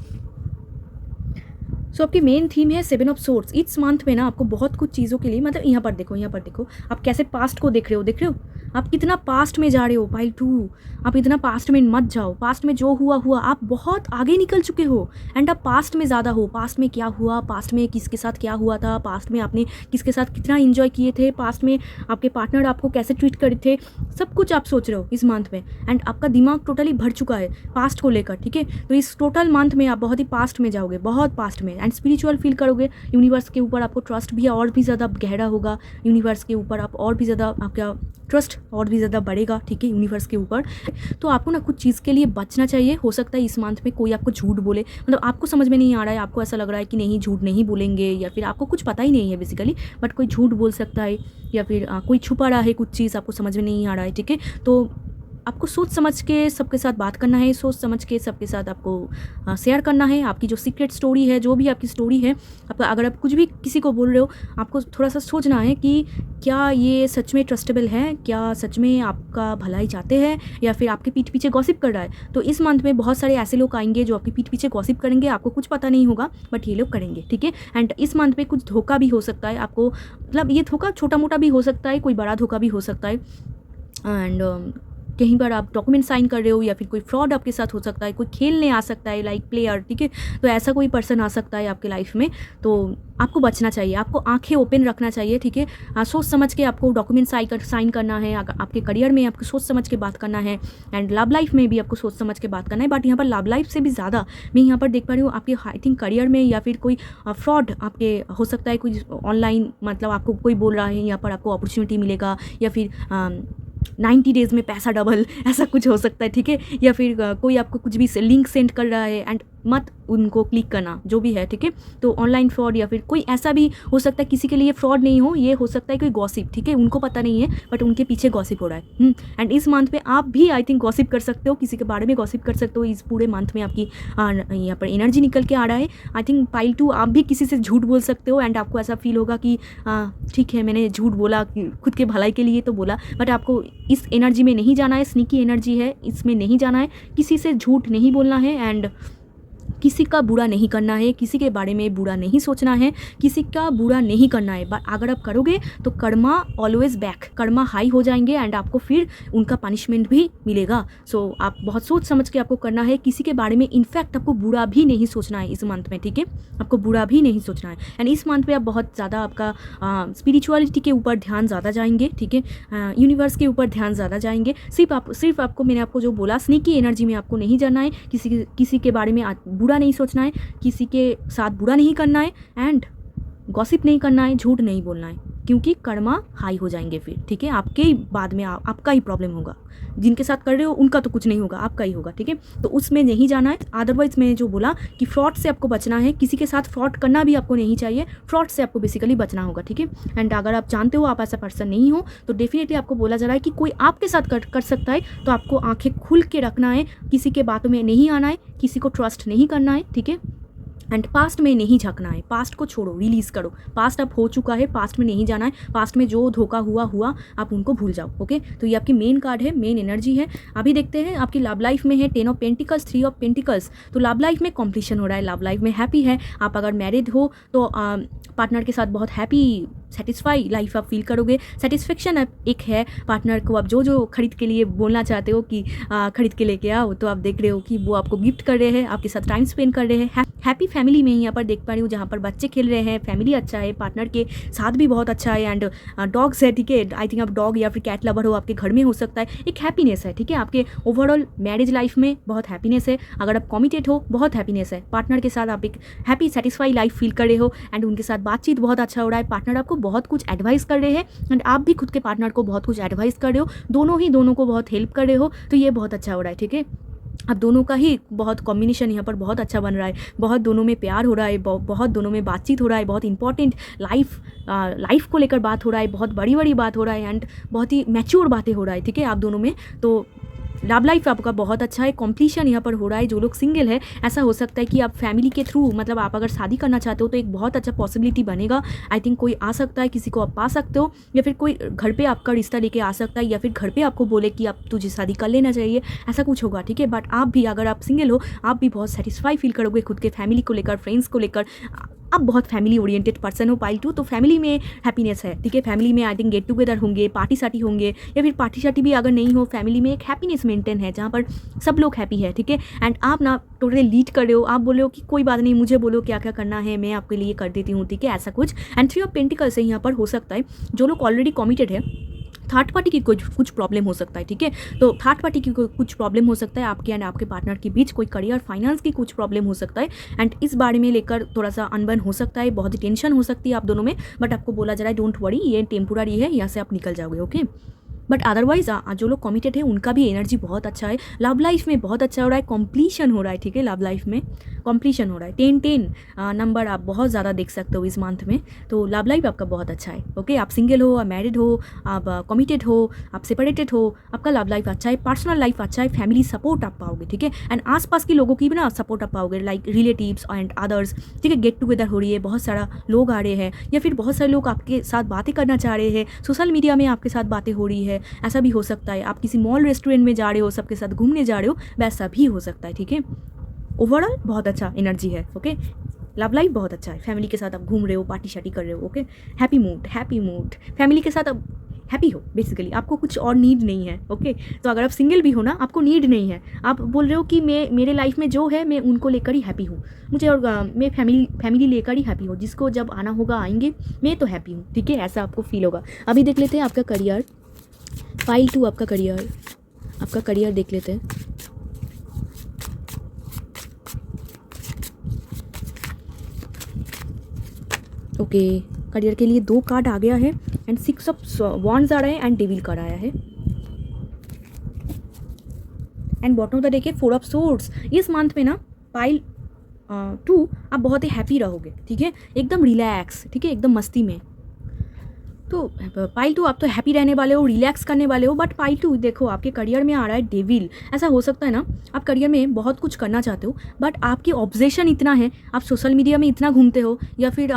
सो आपकी मेन थीम है 7 ऑफ सोर्ड्स। इस मंथ में ना आपको बहुत कुछ चीज़ों के लिए, मतलब यहाँ पर देखो आप कैसे पास्ट को देख रहे हो, आप कितना पास्ट में जा रहे हो पाइल 2। आप इतना पास्ट में मत जाओ, पास्ट में जो हुआ आप बहुत आगे निकल चुके हो एंड आप पास्ट में ज़्यादा हो। पास्ट में क्या हुआ, पास्ट में किसके साथ क्या हुआ था, पास्ट में आपने किसके साथ कितना एंजॉय किए थे, पास्ट में आपके पार्टनर आपको कैसे ट्रीट करे थे, सब कुछ आप सोच रहे हो इस मंथ में। एंड आपका दिमाग टोटली भर चुका है पास्ट को लेकर, ठीक है। तो इस टोटल मंथ में आप बहुत ही पास्ट में जाओगे, बहुत पास्ट में, एंड स्पिरिचुअल फील करोगे। यूनिवर्स के ऊपर आपको ट्रस्ट भी और भी ज़्यादा गहरा होगा, यूनिवर्स के ऊपर आप और भी ज़्यादा, आपका ट्रस्ट और भी ज़्यादा बढ़ेगा, ठीक है, यूनिवर्स के ऊपर। तो आपको ना कुछ चीज़ के लिए बचना चाहिए। हो सकता है इस मंथ में कोई आपको झूठ बोले, मतलब आपको समझ में नहीं आ रहा है, आपको ऐसा लग रहा है कि नहीं झूठ नहीं बोलेंगे, या फिर आपको कुछ पता ही नहीं है बेसिकली, बट कोई झूठ बोल सकता है, या फिर कोई छुपा रहा है कुछ चीज़, आपको समझ में नहीं आ रहा है, ठीक है। तो आपको सोच समझ के सबके साथ बात करना है, सोच समझ के सबके साथ आपको शेयर करना है। आपकी जो सीक्रेट स्टोरी है, जो भी आपकी स्टोरी है, आपका अगर आप कुछ भी किसी को बोल रहे हो, आपको थोड़ा सा सोचना है कि क्या ये सच में ट्रस्टेबल है, क्या सच में आपका भलाई चाहते हैं या फिर आपके पीठ पीछे गॉसिप कर रहा है। तो इस मंथ में बहुत सारे ऐसे लोग आएंगे जो आपके पीठ पीछे गॉसिप करेंगे, आपको कुछ पता नहीं होगा बट ये लोग करेंगे, ठीक है। एंड इस मंथ में कुछ धोखा भी हो सकता है आपको, मतलब ये धोखा छोटा मोटा भी हो सकता है, कोई बड़ा धोखा भी हो सकता है। एंड कहीं पर आप डॉक्यूमेंट साइन कर रहे हो या फिर कोई फ्रॉड आपके साथ हो सकता है, कोई खेलने आ सकता है लाइक प्लेयर, ठीक है। तो ऐसा कोई पर्सन आ सकता है आपके लाइफ में, तो आपको बचना चाहिए, आपको आंखें ओपन रखना चाहिए, ठीक है। सोच समझ के आपको डॉक्यूमेंट साइन करना है। आपके करियर में आपको सोच समझ के बात करना है एंड लव लाइफ में भी आपको सोच समझ के बात करना है। बट यहाँ पर लव लाइफ से भी ज़्यादा मैं यहाँ पर देख पा रही हूँ आपके आई थिंक करियर में या फिर कोई फ्रॉड आपके हो सकता है, कोई ऑनलाइन मतलब आपको कोई बोल रहा है यहाँ पर आपको अपॉर्चुनिटी मिलेगा या फिर 90 डेज़ में पैसा डबल, ऐसा कुछ हो सकता है, ठीक है। या फिर कोई आपको कुछ भी लिंक सेंड कर रहा है एंड मत उनको क्लिक करना, जो भी है, ठीक है। तो ऑनलाइन फ्रॉड या फिर कोई ऐसा भी हो सकता है, किसी के लिए फ्रॉड नहीं हो, ये हो सकता है कोई गॉसिप, ठीक है। उनको पता नहीं है बट उनके पीछे गॉसिप हो रहा है। एंड इस मंथ में आप भी आई थिंक गॉसिप कर सकते हो, किसी के बारे में गॉसिप कर सकते हो। इस पूरे मंथ में आपकी यहाँ पर एनर्जी निकल के आ रहा है। आई थिंक पाइल 2 आप भी किसी से झूठ बोल सकते हो एंड आपको ऐसा फील होगा कि ठीक है मैंने झूठ बोला, खुद के भलाई के लिए तो बोला, बट आपको इस एनर्जी में नहीं जाना है। स्नीकी एनर्जी है, इसमें नहीं जाना है, किसी से झूठ नहीं बोलना है एंड किसी का बुरा नहीं करना है, किसी के बारे में बुरा नहीं सोचना है, किसी का बुरा नहीं करना है। बट अगर आप करोगे तो Karma always back, Karma high हो जाएंगे एंड आपको फिर उनका पनिशमेंट भी मिलेगा। सो आप बहुत सोच समझ के आपको करना है, किसी के बारे में इनफैक्ट आपको बुरा भी नहीं सोचना है इस मंथ में, ठीक है। आपको बुरा भी नहीं सोचना है एंड इस मंथ में आप बहुत ज़्यादा आपका स्पिरिचुअलिटी के ऊपर ध्यान ज़्यादा जाएंगे, ठीक है। यूनिवर्स के ऊपर ध्यान ज़्यादा जाएंगे। सिर्फ आपको मैंने आपको जो बोला, स्नीकी एनर्जी में आपको नहीं जाना है, किसी के बारे में बुरा नहीं सोचना है, किसी के साथ बुरा नहीं करना है एंड गॉसिप नहीं करना है, झूठ नहीं बोलना है, क्योंकि कर्मा हाई हो जाएंगे फिर, ठीक है। आपके ही बाद में आपका ही प्रॉब्लम होगा, जिनके साथ कर रहे हो उनका तो कुछ नहीं होगा, आपका ही होगा, ठीक है। तो उसमें नहीं जाना है। अदरवाइज मैंने जो बोला कि फ्रॉड से आपको बचना है, किसी के साथ फ्रॉड करना भी आपको नहीं चाहिए, फ्रॉड से आपको बेसिकली बचना होगा, ठीक है। एंड अगर आप जानते हो आप ऐसा पर्सन नहीं हो तो डेफिनेटली आपको बोला जा रहा है कि कोई आपके साथ कर सकता है, तो आपको आंखें खुल के रखना है, किसी के बातों में नहीं आना है, किसी को ट्रस्ट नहीं करना है, ठीक है। एंड पास्ट में नहीं झांकना है, पास्ट को छोड़ो, रिलीज़ करो। पास्ट अब हो चुका है, पास्ट में नहीं जाना है, पास्ट में जो धोखा हुआ आप उनको भूल जाओ, ओके। तो ये आपकी मेन कार्ड है, मेन एनर्जी है। अभी देखते हैं आपकी लव लाइफ में है 10 ऑफ पेंटिकल्स, 3 ऑफ पेंटिकल्स। तो लव लाइफ में कॉम्प्लीशन हो रहा है, लव लाइफ में हैप्पी है। आप अगर मैरिड हो तो पार्टनर के साथ बहुत हैप्पी सेटिस्फाई लाइफ आप फील करोगे। सेटिस्फेक्शन एक है पार्टनर को, आप जो खरीद के लिए बोलना चाहते हो कि खरीद के लेके आओ, तो आप देख रहे हो कि वो आपको गिफ्ट कर रहे हैं, आपके साथ टाइम स्पेंड कर रहे हैं। हैप्पी फैमिली में यहाँ पर देख पा रही हूँ, जहाँ पर बच्चे खेल रहे हैं, फैमिली अच्छा है, पार्टनर के साथ भी बहुत अच्छा है एंड डॉग्स है, ठीक है। आई थिंक आप डॉग या फिर कैट लवर हो, आपके घर में हो सकता है। एक हैप्पीनेस है, ठीक है। आपके ओवरऑल मैरिज लाइफ में बहुत हैप्पीनेस है। अगर आप कमिटेड हो, बहुत हैप्पीनेस है। पार्टनर के साथ आप एक हैप्पी सेटिस्फाई लाइफ फील कर रहे हो एंड उनके साथ बातचीत बहुत अच्छा हो रहा है। पार्टनर आपको बहुत कुछ एडवाइस कर रहे हैं एंड आप भी खुद के पार्टनर को बहुत कुछ एडवाइस कर रहे हो, दोनों को बहुत हेल्प कर रहे हो। तो ये बहुत अच्छा हो रहा है, ठीक है। अब दोनों का ही बहुत कॉम्बिनेशन यहाँ पर बहुत अच्छा बन रहा है, बहुत दोनों में प्यार हो रहा है, बहुत दोनों में बातचीत हो रहा है, बहुत इंपॉर्टेंट लाइफ को लेकर बात हो रहा है, बहुत बड़ी बात हो रहा है एंड बहुत ही मैच्योर बातें हो रहा है, ठीक है, आप दोनों में। तो लव लाइफ आपका बहुत अच्छा है, कॉम्प्लीशन यहाँ पर हो रहा है। जो लोग सिंगल है, ऐसा हो सकता है कि आप फैमिली के थ्रू, मतलब आप अगर शादी करना चाहते हो तो एक बहुत अच्छा पॉसिबिलिटी बनेगा। आई थिंक कोई आ सकता है, किसी को आप पा सकते हो या फिर कोई घर पे आपका रिश्ता लेके आ सकता है या फिर घर पे आपको बोले कि आप तुझे शादी कर लेना चाहिए, ऐसा कुछ होगा, ठीक है। बट आप भी अगर आप सिंगल हो, आप भी बहुत सेटिस्फाई फील करोगे खुद के फैमिली को लेकर, फ्रेंड्स को लेकर। आप बहुत फैमिली ओरिएंटेड पर्सन हो पाइल 2, तो फैमिली में हैप्पीनेस है, ठीक है। फैमिली में आई थिंक गेट टुगेदर होंगे, पार्टी सार्टी होंगे या फिर पार्टी शार्टी भी अगर नहीं हो, फैमिली में एक हैप्पीनेस मेंटेन है जहाँ पर सब लोग हैप्पी है, ठीक है। एंड आप ना टोटली लीड कर रहे हो, आप बोल रहे हो कि कोई बात नहीं, मुझे बोलो क्या क्या करना है, मैं आपके लिए कर देती हूँ, ठीक है, ऐसा कुछ। एंड 3 ऑफ पेंटिकल्स से यहाँ पर हो सकता है जो लोग ऑलरेडी कमिटेड है, थर्ड पार्टी की कुछ प्रॉब्लम हो सकता है, ठीक है। तो थर्ड पार्टी की कुछ प्रॉब्लम हो सकता है आपके एंड आपके पार्टनर के बीच, कोई करियर फाइनेंस की कुछ प्रॉब्लम हो सकता है एंड इस बारे में लेकर थोड़ा सा अनबन हो सकता है, बहुत ही टेंशन हो सकती है आप दोनों में। बट आपको बोला जा रहा है डोंट वरी, ये टेम्पोररी है, यहाँ से आप निकल जाओगे, ओके। बट अदरवाइज जो लोग कमिटेड है उनका भी एनर्जी बहुत अच्छा है, लव लाइफ में बहुत अच्छा हो रहा है, कॉम्प्लीशन हो रहा है, ठीक है, लव लाइफ में कॉम्प्लीशन हो रहा है, 10-10 नंबर आप बहुत ज़्यादा देख सकते हो इस मंथ में। तो लव लाइफ आपका बहुत अच्छा है, ओके। आप सिंगल हो, आप मैरिड हो, आप कमिटेड हो, आप सेपरेटेड हो, आपका लव लाइफ अच्छा है, पर्सनल लाइफ अच्छा है, फैमिली सपोर्ट आप पाओगे, ठीक है, एंड आसपास के लोगों की भी ना सपोर्ट आप पाओगे, लाइक रिलेटिव्स एंड अदर्स, ठीक है। गेट टुगेदर हो रही है, बहुत सारा लोग आ रहे हैं, या फिर बहुत सारे लोग आपके साथ बातें करना चाह रहे हैं, सोशल मीडिया में आपके साथ बातें हो रही है, ऐसा भी हो सकता है। आप किसी मॉल रेस्टोरेंट में जा रहे हो, सबके साथ घूमने जा रहे हो, वैसा भी हो सकता है, ठीक है। ओवरऑल बहुत अच्छा एनर्जी है, ओके। लव लाइफ बहुत अच्छा है, फैमिली के साथ आप घूम रहे हो, पार्टी शार्टी कर रहे हो, ओके। हैप्पी मूड फैमिली के साथ अब हैप्पी हो, बेसिकली आपको कुछ और नीड नहीं है, ओके। तो अगर आप सिंगल भी हो ना, आपको नीड नहीं है, आप बोल रहे हो कि मेरे लाइफ में जो है मैं उनको लेकर ही हैप्पी हूँ, मुझे और मैं फैमिली लेकर ही हैप्पी हूँ, जिसको जब आना होगा आएंगे, मैं तो हैप्पी हूँ, ठीक है, ऐसा आपको फील होगा। अभी देख लेते हैं आपका करियर, पाइल 2 आपका करियर देख लेते हैं। ओके, करियर के लिए 2 कार्ड आ गया है एंड 6 ऑफ वॉन्ड्स आ रहा है एंड डेविल कार्ड आया है and bottom of the deck है 4 ऑफ सोर्ड्स। इस मंथ में ना पाइल 2 आप बहुत ही हैप्पी रहोगे, ठीक है, एकदम रिलैक्स, ठीक है, एकदम मस्ती में। तो पाइल 2 आप तो हैप्पी रहने वाले हो, रिलैक्स करने वाले हो, बट पाइल 2 देखो आपके करियर में आ रहा है डेविल। ऐसा हो सकता है ना, आप करियर में बहुत कुछ करना चाहते हो, बट आपकी ऑब्जेशन इतना है, आप सोशल मीडिया में इतना घूमते हो, या फिर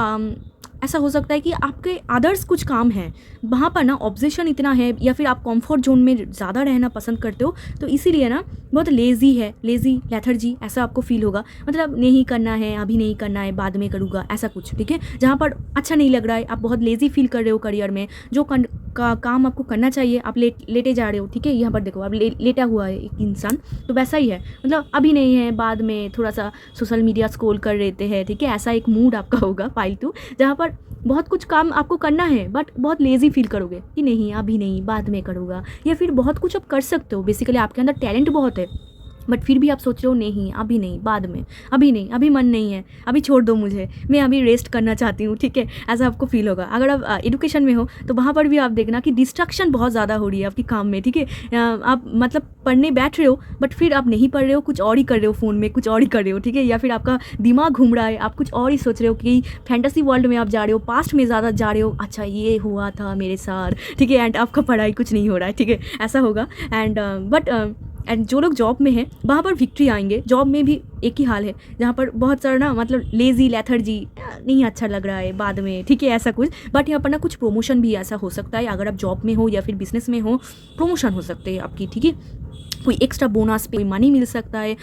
ऐसा हो सकता है कि आपके अदर्स कुछ काम है, वहाँ पर ना ऑब्जेशन इतना है, या फिर आप कंफर्ट जोन में ज़्यादा रहना पसंद करते हो, तो इसीलिए ना बहुत लेज़ी लेथर्जी ऐसा आपको फील होगा, मतलब नहीं करना है, अभी नहीं करना है, बाद में करूँगा, ऐसा कुछ, ठीक है। जहाँ पर अच्छा नहीं लग रहा है, आप बहुत लेज़ी फील कर रहे हो करियर में, जो काम आपको करना चाहिए आप लेटे जा रहे हो, ठीक है। यहाँ पर देखो आप लेटा हुआ है एक इंसान, तो वैसा ही है, मतलब अभी नहीं है, बाद में थोड़ा सा सोशल मीडिया स्क्रॉल कर लेते हैं, ठीक है, ऐसा एक मूड आपका होगा पाइल 2, जहाँ पर बहुत कुछ काम आपको करना है, बट बहुत लेज़ी फील करोगे कि नहीं अभी नहीं, बाद में करूँगा, या फिर बहुत कुछ आप कर सकते हो, बेसिकली आपके अंदर टैलेंट बहुत है, बट फिर भी आप सोच रहे हो नहीं अभी नहीं, बाद में, अभी नहीं, अभी मन नहीं है, अभी छोड़ दो मुझे, मैं अभी रेस्ट करना चाहती हूँ, ठीक है, ऐसा आपको फील होगा। अगर आप एजुकेशन में हो तो वहाँ पर भी आप देखना कि डिस्ट्रक्शन बहुत ज़्यादा हो रही है आपकी काम में, ठीक है। आप मतलब पढ़ने बैठ रहे हो, बट फिर आप नहीं पढ़ रहे हो, कुछ और ही कर रहे हो, फ़ोन में कुछ और ही कर रहे हो, ठीक है, या फिर आपका दिमाग घूम रहा है, आप कुछ और ही सोच रहे हो कि फैंटेसी वर्ल्ड में आप जा रहे हो, पास्ट में ज़्यादा जा रहे हो, अच्छा ये हुआ था मेरे साथ, ठीक है, एंड आपका पढ़ाई कुछ नहीं हो रहा है, ठीक है, ऐसा होगा। एंड जो लोग जॉब में हैं वहाँ पर विक्ट्री आएंगे, जॉब में भी एक ही हाल है, जहाँ पर बहुत सारा ना मतलब लेज़ी लेथर्जी, नहीं अच्छा लग रहा है बाद में, ठीक है, ऐसा कुछ। बट यहाँ पर ना कुछ प्रमोशन भी ऐसा हो सकता है, अगर आप जॉब में हो या फिर बिजनेस में हो, प्रमोशन हो सकते हैं आपकी, ठीक है, कोई एक्स्ट्रा बोनस पे मनी मिल सकता है,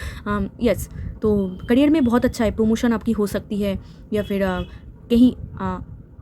यस। तो करियर में बहुत अच्छा है, प्रमोशन आपकी हो सकती है, या फिर कहीं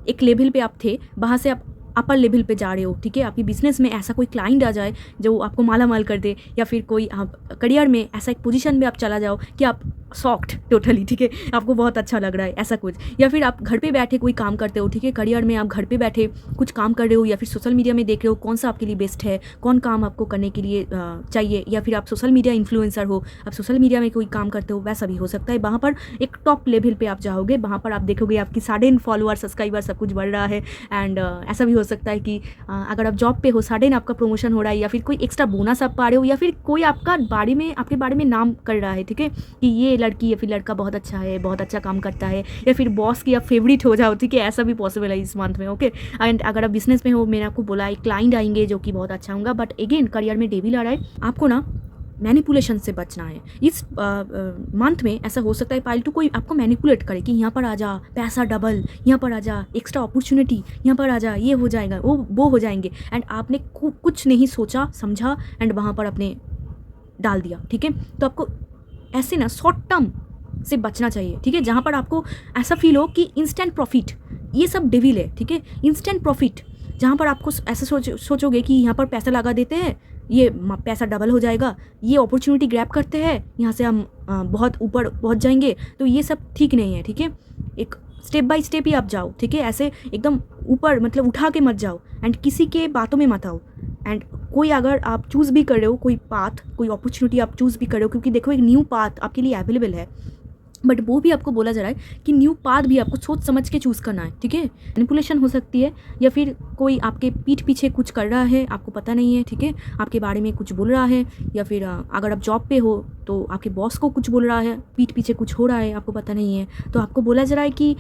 एक लेवल पे आप थे, वहाँ से आप अपर लेवल पे जा रहे हो, ठीक है, आपकी बिजनेस में ऐसा कोई क्लाइंट आ जाए जो आपको माला माल कर दे, या फिर कोई आप करियर में ऐसा एक पोजीशन में आप चला जाओ कि आप सॉफ्ट टोटली, ठीक है, आपको बहुत अच्छा लग रहा है, ऐसा कुछ। या फिर आप घर पे बैठे कोई काम करते हो, ठीक है, करियर में आप घर पे बैठे कुछ काम कर रहे हो, या फिर सोशल मीडिया में देख रहे हो कौन सा आपके लिए बेस्ट है, कौन काम आपको करने के लिए चाहिए, या फिर आप सोशल मीडिया इन्फ्लुएंसर हो, आप सोशल मीडिया में कोई काम करते हो, वैसा भी हो सकता है। वहाँ पर एक टॉप लेवल पे आप जाओगे, वहाँ पर आप देखोगे आपकी 1.5 फॉलोअर सब्सक्राइबर सब कुछ बढ़ रहा है, एंड ऐसा भी हो सकता है कि अगर आप जॉब पे हो 1.5 आपका प्रमोशन हो रहा है, या फिर कोई एक्स्ट्रा बोनस आप पा रहे हो, या फिर कोई आपके बारे में नाम कर रहा है, ठीक है, कि ये लड़की या फिर लड़का बहुत अच्छा है, बहुत अच्छा काम करता है, या फिर बॉस की आप फेवरेट हो जाओ, ठीक है, ऐसा भी पॉसिबल है इस मंथ में, ओके। एंड अगर आप बिजनेस में हो, मैंने आपको बोला एक क्लाइंट आएंगे जो कि बहुत अच्छा होगा, बट अगेन करियर में डेविल आ रहा है, आपको ना मैनिपुलेशन से बचना है। इस मंथ में ऐसा हो सकता है पाइल 2 कोई आपको मैनिपुलेट करे कि यहाँ पर आ जा, पैसा डबल, यहाँ पर आ जा, एक्स्ट्रा अपॉर्चुनिटी, यहाँ पर आ जा, ये हो जाएगा, वो हो जाएंगे, एंड आपने कुछ नहीं सोचा समझा एंड वहाँ पर आपने डाल दिया, ठीक है। तो आपको ऐसे ना शॉर्ट टर्म से बचना चाहिए, ठीक है, जहाँ पर आपको ऐसा फील हो कि इंस्टेंट प्रॉफिट, ये सब डेविल है, ठीक है, इंस्टेंट प्रॉफिट, जहाँ पर आपको ऐसा सोचोगे कि यहाँ पर पैसा लगा देते हैं, ये पैसा डबल हो जाएगा, ये अपॉर्चुनिटी ग्रैब करते हैं, यहाँ से हम बहुत ऊपर पहुँच जाएंगे, तो ये सब ठीक नहीं है, ठीक है। एक स्टेप बाय स्टेप ही आप जाओ, ठीक है, ऐसे एकदम ऊपर मतलब उठा के मत जाओ, एंड किसी के बातों में मत आओ, एंड कोई अगर आप चूज़ भी कर रहे हो, कोई पाथ, कोई अपॉर्चुनिटी आप चूज़ भी कर रहे हो, क्योंकि देखो एक न्यू पाथ आपके लिए अवेलेबल है, बट वो भी आपको बोला जा रहा है कि न्यू पाथ भी आपको सोच समझ के चूज़ करना है, ठीक है। मैनिपुलेशन हो सकती है या फिर कोई आपके पीठ पीछे कुछ कर रहा है, आपको पता नहीं है, ठीक है, आपके बारे में कुछ बोल रहा है, या फिर अगर आप जॉब पे हो तो आपके बॉस को कुछ बोल रहा है, पीठ पीछे कुछ हो रहा है, आपको पता नहीं है। तो आपको बोला जा रहा है कि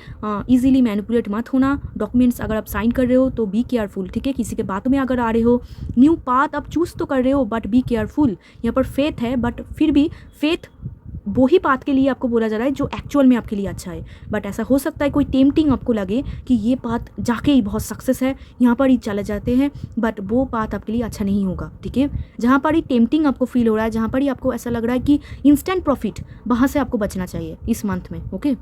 ईजिली मैनिपुलेट मत होना। डॉक्यूमेंट्स अगर आप साइन कर रहे हो तो बी केयरफुल, ठीक है। किसी के बातों में अगर आ रहे हो, न्यू पाथ आप चूज़ तो कर रहे हो बट बी केयरफुल। यहाँ पर फेथ है बट फिर भी फेथ वो ही पाथ के लिए आपको बोला जा रहा है जो एक्चुअल में आपके लिए अच्छा है। बट ऐसा हो सकता है कोई टेम्पटिंग आपको लगे कि ये पाथ जाके ही बहुत सक्सेस है, यहाँ पर ही चले जाते हैं, बट वो पाथ आपके लिए अच्छा नहीं होगा, ठीक है। जहाँ पर ही टेम्पटिंग आपको फील हो रहा है, जहाँ पर ही आपको ऐसा लग रहा है कि इंस्टेंट प्रॉफिट, वहाँ से आपको बचना चाहिए इस मंथ में, ओके।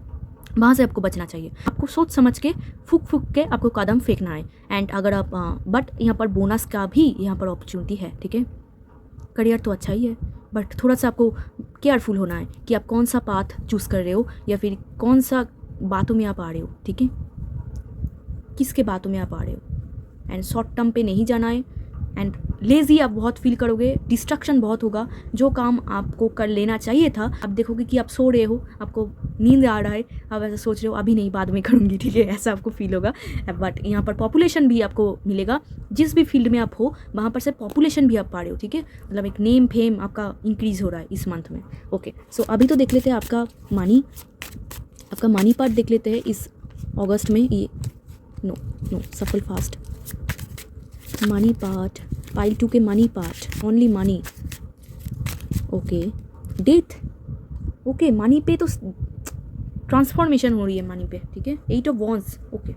वहाँ से आपको बचना चाहिए। आपको सोच समझ के फूक के आपको कदम फेंकना है। एंड अगर आप बट यहाँ पर बोनस का भी यहाँ पर अपॉर्चुनिटी है, ठीक है। करियर तो अच्छा ही है बट थोड़ा सा आपको केयरफुल होना है कि आप कौन सा पाथ चूज़ कर रहे हो या फिर कौन सा बातों में आप आ रहे हो, ठीक है, किसके बातों में आप आ रहे हो। एंड शॉर्ट टर्म पे नहीं जाना है। एंड लेज़ी आप बहुत फील करोगे, डिस्ट्रक्शन बहुत होगा। जो काम आपको कर लेना चाहिए था, आप देखोगे कि आप सो रहे हो, आपको नींद आ रहा है, आप ऐसा सोच रहे हो अभी नहीं बाद में करूँगी, ठीक है, ऐसा आपको फील होगा। बट यहाँ पर पॉपुलेशन भी आपको मिलेगा, जिस भी फील्ड में आप हो वहाँ पर से पॉपुलेशन भी आप पा रहे हो, ठीक है। मतलब एक नेम फेम आपका इंक्रीज़ हो रहा है इस मंथ में, ओके। सो अभी तो देख लेते हैं आपका मनी पार्ट देख लेते हैं इस अगस्त में। ये नो सफल फास्ट मनी पार्ट, पाइल 2 के money part, only money, okay. Death, okay. Money पे तो ट्रांसफॉर्मेशन हो रही है मनी पे, ठीक है। 8 ऑफ वॉन्ड्स, ओके।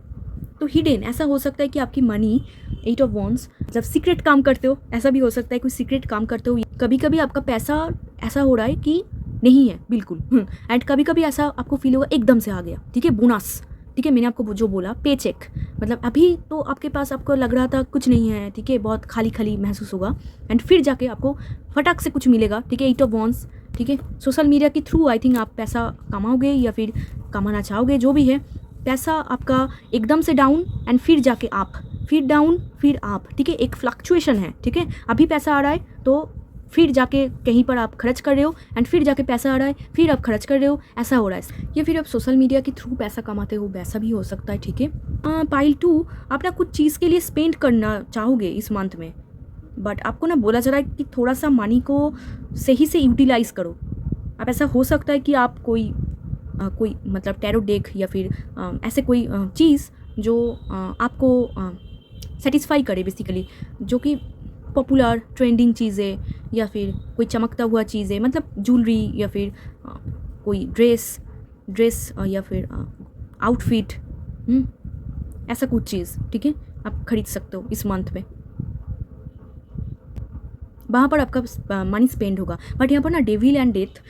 तो हिडन ऐसा हो सकता है कि आपकी मनी 8 ऑफ वॉन्ड्स जब सीक्रेट काम करते हो, ऐसा भी हो सकता है कोई सीक्रेट काम करते हो। कभी कभी आपका पैसा ऐसा हो रहा है कि नहीं है बिल्कुल, एंड कभी कभी ऐसा आपको फील होगा एकदम से आ गया, ठीक है, बोनस, ठीक है। मैंने आपको जो बोला पे चेक, मतलब अभी तो आपके पास आपको लग रहा था कुछ नहीं है, ठीक है, बहुत खाली खाली महसूस होगा, एंड फिर जाके आपको फटाक से कुछ मिलेगा, ठीक है। 8 ऑफ वॉन्ड्स, ठीक है। सोशल मीडिया के थ्रू आई थिंक आप पैसा कमाओगे या फिर कमाना चाहोगे, जो भी है। पैसा आपका एकदम से डाउन एंड फिर जाके आप, फिर डाउन फिर आप, ठीक है। एक फ्लक्चुएशन है, ठीक है। अभी पैसा आ रहा है तो फिर जाके कहीं पर आप खर्च कर रहे हो, एंड फिर जाके पैसा आ रहा है, फिर आप खर्च कर रहे हो, ऐसा हो रहा है। या फिर आप सोशल मीडिया के थ्रू पैसा कमाते हो, वैसा भी हो सकता है, ठीक है। पाइल 2, आप ना कुछ चीज़ के लिए स्पेंड करना चाहोगे इस मंथ में, बट आपको ना बोला जा रहा है कि थोड़ा सा मनी को सही से यूटिलाइज़ करो। आप ऐसा हो सकता है कि आप कोई मतलब टैरो डेक या फिर ऐसे कोई चीज़ जो आपको सेटिस्फाई करे बेसिकली, जो कि पॉपुलर ट्रेंडिंग चीज़ें या फिर कोई चमकता हुआ चीज़ें, मतलब ज्वेलरी या फिर कोई ड्रेस या फिर आउटफिट, ऐसा कुछ चीज़, ठीक है, आप खरीद सकते हो इस मंथ में। वहाँ पर आपका मनी स्पेंड होगा। बट यहाँ पर ना डेविल एंड डेथ,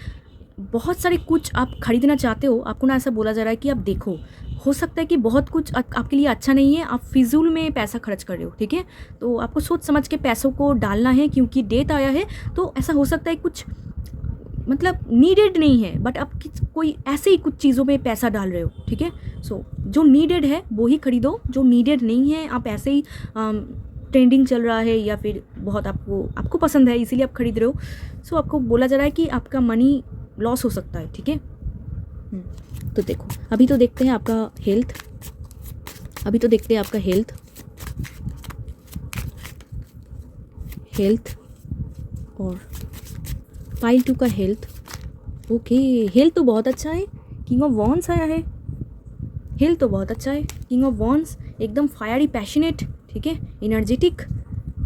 बहुत सारे कुछ आप खरीदना चाहते हो, आपको ना ऐसा बोला जा रहा है कि आप देखो, हो सकता है कि बहुत कुछ आपके लिए अच्छा नहीं है, आप फिजूल में पैसा खर्च कर रहे हो, ठीक है। तो आपको सोच समझ के पैसों को डालना है, क्योंकि डेथ आया है तो ऐसा हो सकता है कुछ मतलब नीडेड नहीं है, बट आप कोई ऐसे ही कुछ चीज़ों में पैसा डाल रहे हो, ठीक है। सो जो नीडेड है वो ही खरीदो, जो नीडेड नहीं है आप ऐसे ही ट्रेंडिंग चल रहा है या फिर बहुत आपको पसंद है इसीलिए आप खरीद रहे हो। सो आपको बोला जा रहा है कि आपका मनी लॉस हो सकता है, ठीक है। तो देखो, अभी तो देखते हैं आपका हेल्थ, हेल्थ और पाइल 2 का हेल्थ, ओके। हेल्थ तो बहुत अच्छा है, किंग ऑफ वॉन्ड्स आया है, हेल्थ तो बहुत अच्छा है, किंग ऑफ वॉन्ड्स, एकदम फायरी पैशनेट, ठीक है, एनर्जेटिक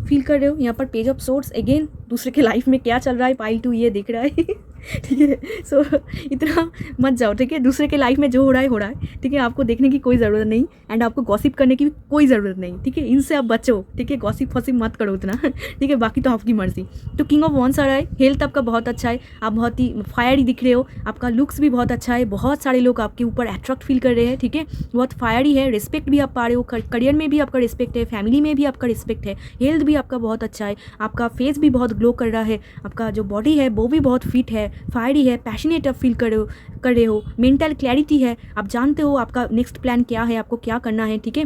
फील कर रहे हो। यहाँ पर पेज ऑफ सोर्ड्स, अगेन दूसरे के लाइफ में क्या चल रहा है पाइल 2 ये दिख रहा है ठीक है। सो इतना मत जाओ, ठीक है, दूसरे के लाइफ में जो हो रहा है, ठीक है, आपको देखने की कोई ज़रूरत नहीं, एंड आपको गॉसिप करने की भी कोई ज़रूरत नहीं, ठीक है, इनसे आप बचो, ठीक है, गॉसिप मत करो उतना ठीक है, बाकी तो आपकी मर्जी। तो किंग ऑफ वॉन्ड्स आ रहा है, हेल्थ आपका बहुत अच्छा है, आप बहुत ही फायरी दिख रहे हो, आपका लुक्स भी बहुत अच्छा है, बहुत सारे लोग आपके ऊपर अट्रैक्ट फील कर रहे हैं, ठीक है, बहुत फायरी है, रिस्पेक्ट भी आप पा रहे हो, करियर में भी आपका रिस्पेक्ट है, फैमिली में भी आपका रिस्पेक्ट है, हेल्थ भी आपका बहुत अच्छा है, आपका फेस भी बहुत ग्लो कर रहा है, आपका जो बॉडी है वो भी बहुत फिट है, फायरी है, पैशनेट आप फील कर रहे हो, मेंटल क्लैरिटी है, आप जानते हो आपका नेक्स्ट प्लान क्या है, आपको क्या करना है, ठीक है।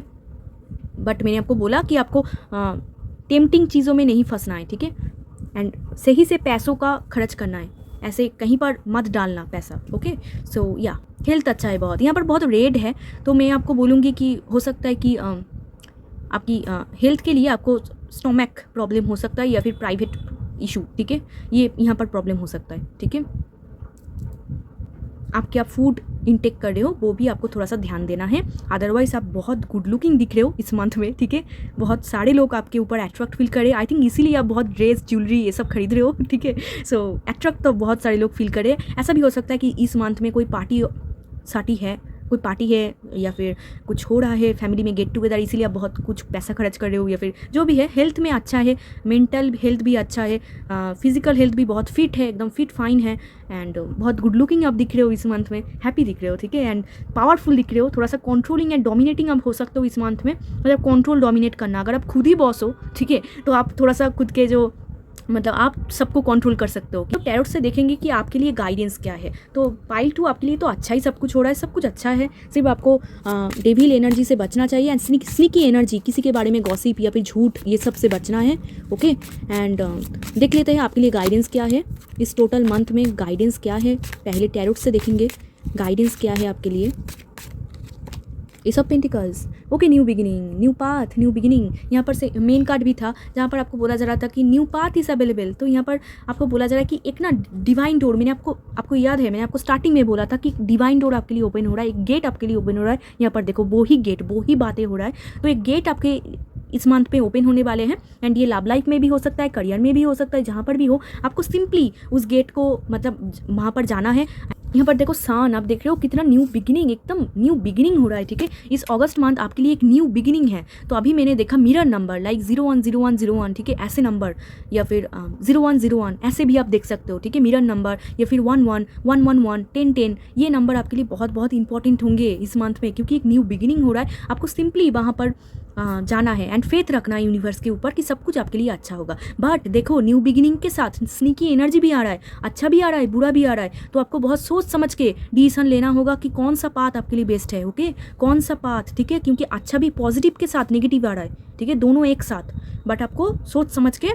बट मैंने आपको बोला कि आपको टेम्पटिंग चीज़ों में नहीं फंसना है, ठीक है, एंड सही से पैसों का खर्च करना है, ऐसे कहीं पर मत डालना पैसा, ओके। सो या हेल्थ अच्छा है बहुत, यहाँ पर बहुत रेड है, तो मैं आपको बोलूँगी कि हो सकता है कि आपकी हेल्थ के लिए आपको स्टोमक प्रॉब्लम हो सकता है या फिर प्राइवेट इशू, ठीक है, ये यहाँ पर प्रॉब्लम हो सकता है, ठीक है। आप क्या फूड इनटेक कर रहे हो वो भी आपको थोड़ा सा ध्यान देना है। अदरवाइज आप बहुत गुड लुकिंग दिख रहे हो इस मंथ में, ठीक है। बहुत सारे लोग आपके ऊपर अट्रैक्ट फील करे, आई थिंक इसीलिए आप बहुत ड्रेस ज्वेलरी ये सब खरीद रहे हो, ठीक है। सो अट्रैक्ट तो बहुत सारे लोग फील करे। ऐसा भी हो सकता है कि इस मंथ में कोई पार्टी है या फिर कुछ हो रहा है फैमिली में गेट टुगेदर, इसीलिए आप बहुत कुछ पैसा खर्च कर रहे हो, या फिर जो भी है हेल्थ में अच्छा है, मेंटल हेल्थ भी अच्छा है, फिजिकल हेल्थ भी बहुत फिट है, एकदम फिट फाइन है, एंड बहुत गुड लुकिंग आप दिख रहे हो इस मंथ में, हैप्पी दिख रहे हो, ठीक है, एंड पावरफुल दिख रहे हो। थोड़ा सा कंट्रोलिंग एंड डोमिनेटिंग आप हो सकते हो इस मंथ में, मतलब कंट्रोल डोमिनेट करना। अगर आप खुद ही बॉस हो, ठीक है, तो आप थोड़ा सा खुद के जो मतलब आप सबको कंट्रोल कर सकते हो। तो टैरोट से देखेंगे कि आपके लिए गाइडेंस क्या है। तो पाइल 2 आपके लिए तो अच्छा ही सब कुछ हो रहा है, सब कुछ अच्छा है, सिर्फ आपको डेविल एनर्जी से बचना चाहिए एंड स्नीकी एनर्जी, किसी के बारे में गॉसिप या फिर झूठ ये सब से बचना है, ओके। एंड देख लेते हैं आपके लिए गाइडेंस क्या है इस टोटल मंथ में, गाइडेंस क्या है। पहले टैरोट से देखेंगे गाइडेंस क्या है आपके लिए। S of pentacles, okay, new beginning, new path, new beginning. यहाँ पर से मेन कार्ड भी था जहाँ पर आपको बोला जा रहा था कि न्यू पाथ इज अवेलेबल। तो यहाँ पर आपको बोला जा रहा है कि एक ना डिवाइन डोर, मैंने आपको याद है, मैंने आपको स्टार्टिंग में बोला था कि डिवाइन डोर आपके लिए ओपन हो रहा है, एक गेट आपके लिए ओपन हो रहा है। यहाँ पर देखो वो ही गेट, वो ही बातें हो रहा है। तो एक गेट आपके इस मंथ पे ओपन होने वाले हैं, एंड ये लव लाइफ में भी हो सकता है, करियर में भी हो सकता है, जहाँ पर भी हो आपको सिंपली उस गेट को मतलब वहाँ पर जाना है। यहाँ पर देखो सन, आप देख रहे हो कितना न्यू बिगिनिंग, एकदम न्यू बिगिनिंग हो रहा है, ठीक है। इस अगस्त मंथ आपके लिए एक न्यू बिगिनिंग है। तो अभी मैंने देखा मिरर नंबर लाइक 010101, ठीक है, ऐसे नंबर, या फिर 0101 ऐसे भी आप देख सकते हो, ठीक है, मिरर नंबर, या फिर 1111 1010, ये नंबर आपके लिए बहुत बहुत इंपॉर्टेंट होंगे इस मंथ में, क्योंकि एक न्यू बिगिनिंग हो रहा है। आपको सिंपली वहाँ पर जाना है एंड फेथ रखना है यूनिवर्स के ऊपर कि सब कुछ आपके लिए अच्छा होगा। बट देखो न्यू बिगिनिंग के साथ स्नीकी एनर्जी भी आ रहा है, अच्छा भी आ रहा है, बुरा भी आ रहा है। तो आपको बहुत सोच समझ के डिसीजन लेना होगा कि कौन सा पाथ आपके लिए बेस्ट है, ओके, कौन सा पाथ, ठीक है, क्योंकि अच्छा भी पॉजिटिव के साथ नेगेटिव आ रहा है, ठीक है, दोनों एक साथ। बट आपको सोच समझ के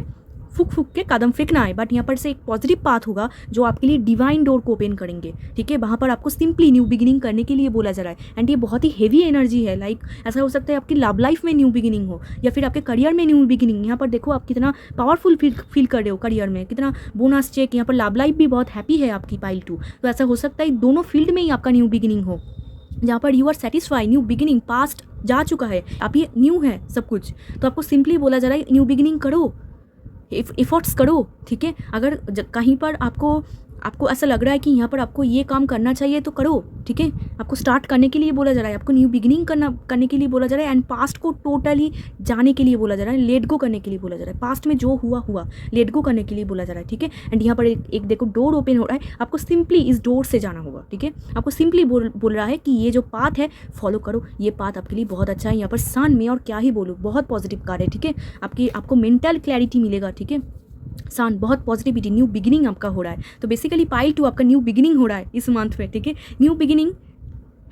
फूक के कदम फेंकना है। बट यहाँ पर से एक पॉजिटिव पाथ होगा जो आपके लिए डिवाइन डोर को ओपन करेंगे, ठीक है। वहाँ पर आपको सिंपली न्यू बिगिनिंग करने के लिए बोला जा रहा है, एंड ये बहुत ही हेवी एनर्जी है। लाइक ऐसा हो सकता है आपकी लव लाइफ में न्यू बिगिनिंग हो, या फिर आपके करियर में न्यू बिगिनिंग। यहाँ पर देखो आप कितना पावरफुल फील कर रहे हो करियर में, कितना बोनस चेक। यहाँ पर लव लाइफ भी बहुत हैप्पी है आपकी पाइल 2। तो ऐसा हो सकता है दोनों फील्ड में ही आपका न्यू बिगिनिंग हो, जहाँ पर you are satisfy, new beginning past जा चुका है, अब ये न्यू है सब कुछ। तो आपको सिंपली बोला जा रहा है न्यू बिगिनिंग करो, एफर्ट्स करो, ठीक है। अगर कहीं पर आपको ऐसा लग रहा है कि यहाँ पर आपको ये काम करना चाहिए तो करो, ठीक है। आपको स्टार्ट करने के लिए बोला जा रहा है, आपको न्यू बिगिनिंग करने के लिए बोला जा रहा है, एंड पास्ट को टोटली जाने के लिए बोला जा रहा है, लेट गो करने के लिए बोला जा रहा है। पास्ट में जो हुआ लेट गो करने के लिए बोला जा रहा है, ठीक है। एंड यहाँ पर एक देखो डोर ओपन हो रहा है, आपको सिंपली इस डोर से जाना होगा, ठीक है। आपको सिंपली बोल रहा है कि ये जो पाथ है फॉलो करो, ये पाथ आपके लिए बहुत अच्छा है। यहाँ पर सन में और क्या ही बोलूँ, बहुत पॉजिटिव कार्ड है, ठीक है। आपको मेंटल क्लैरिटी मिलेगा, ठीक है। सन बहुत पॉजिटिविटी, न्यू बिगिनिंग आपका हो रहा है। तो बेसिकली पाइल 2 आपका न्यू बिगिनिंग हो रहा है इस मंथ में, ठीक है। New beginning,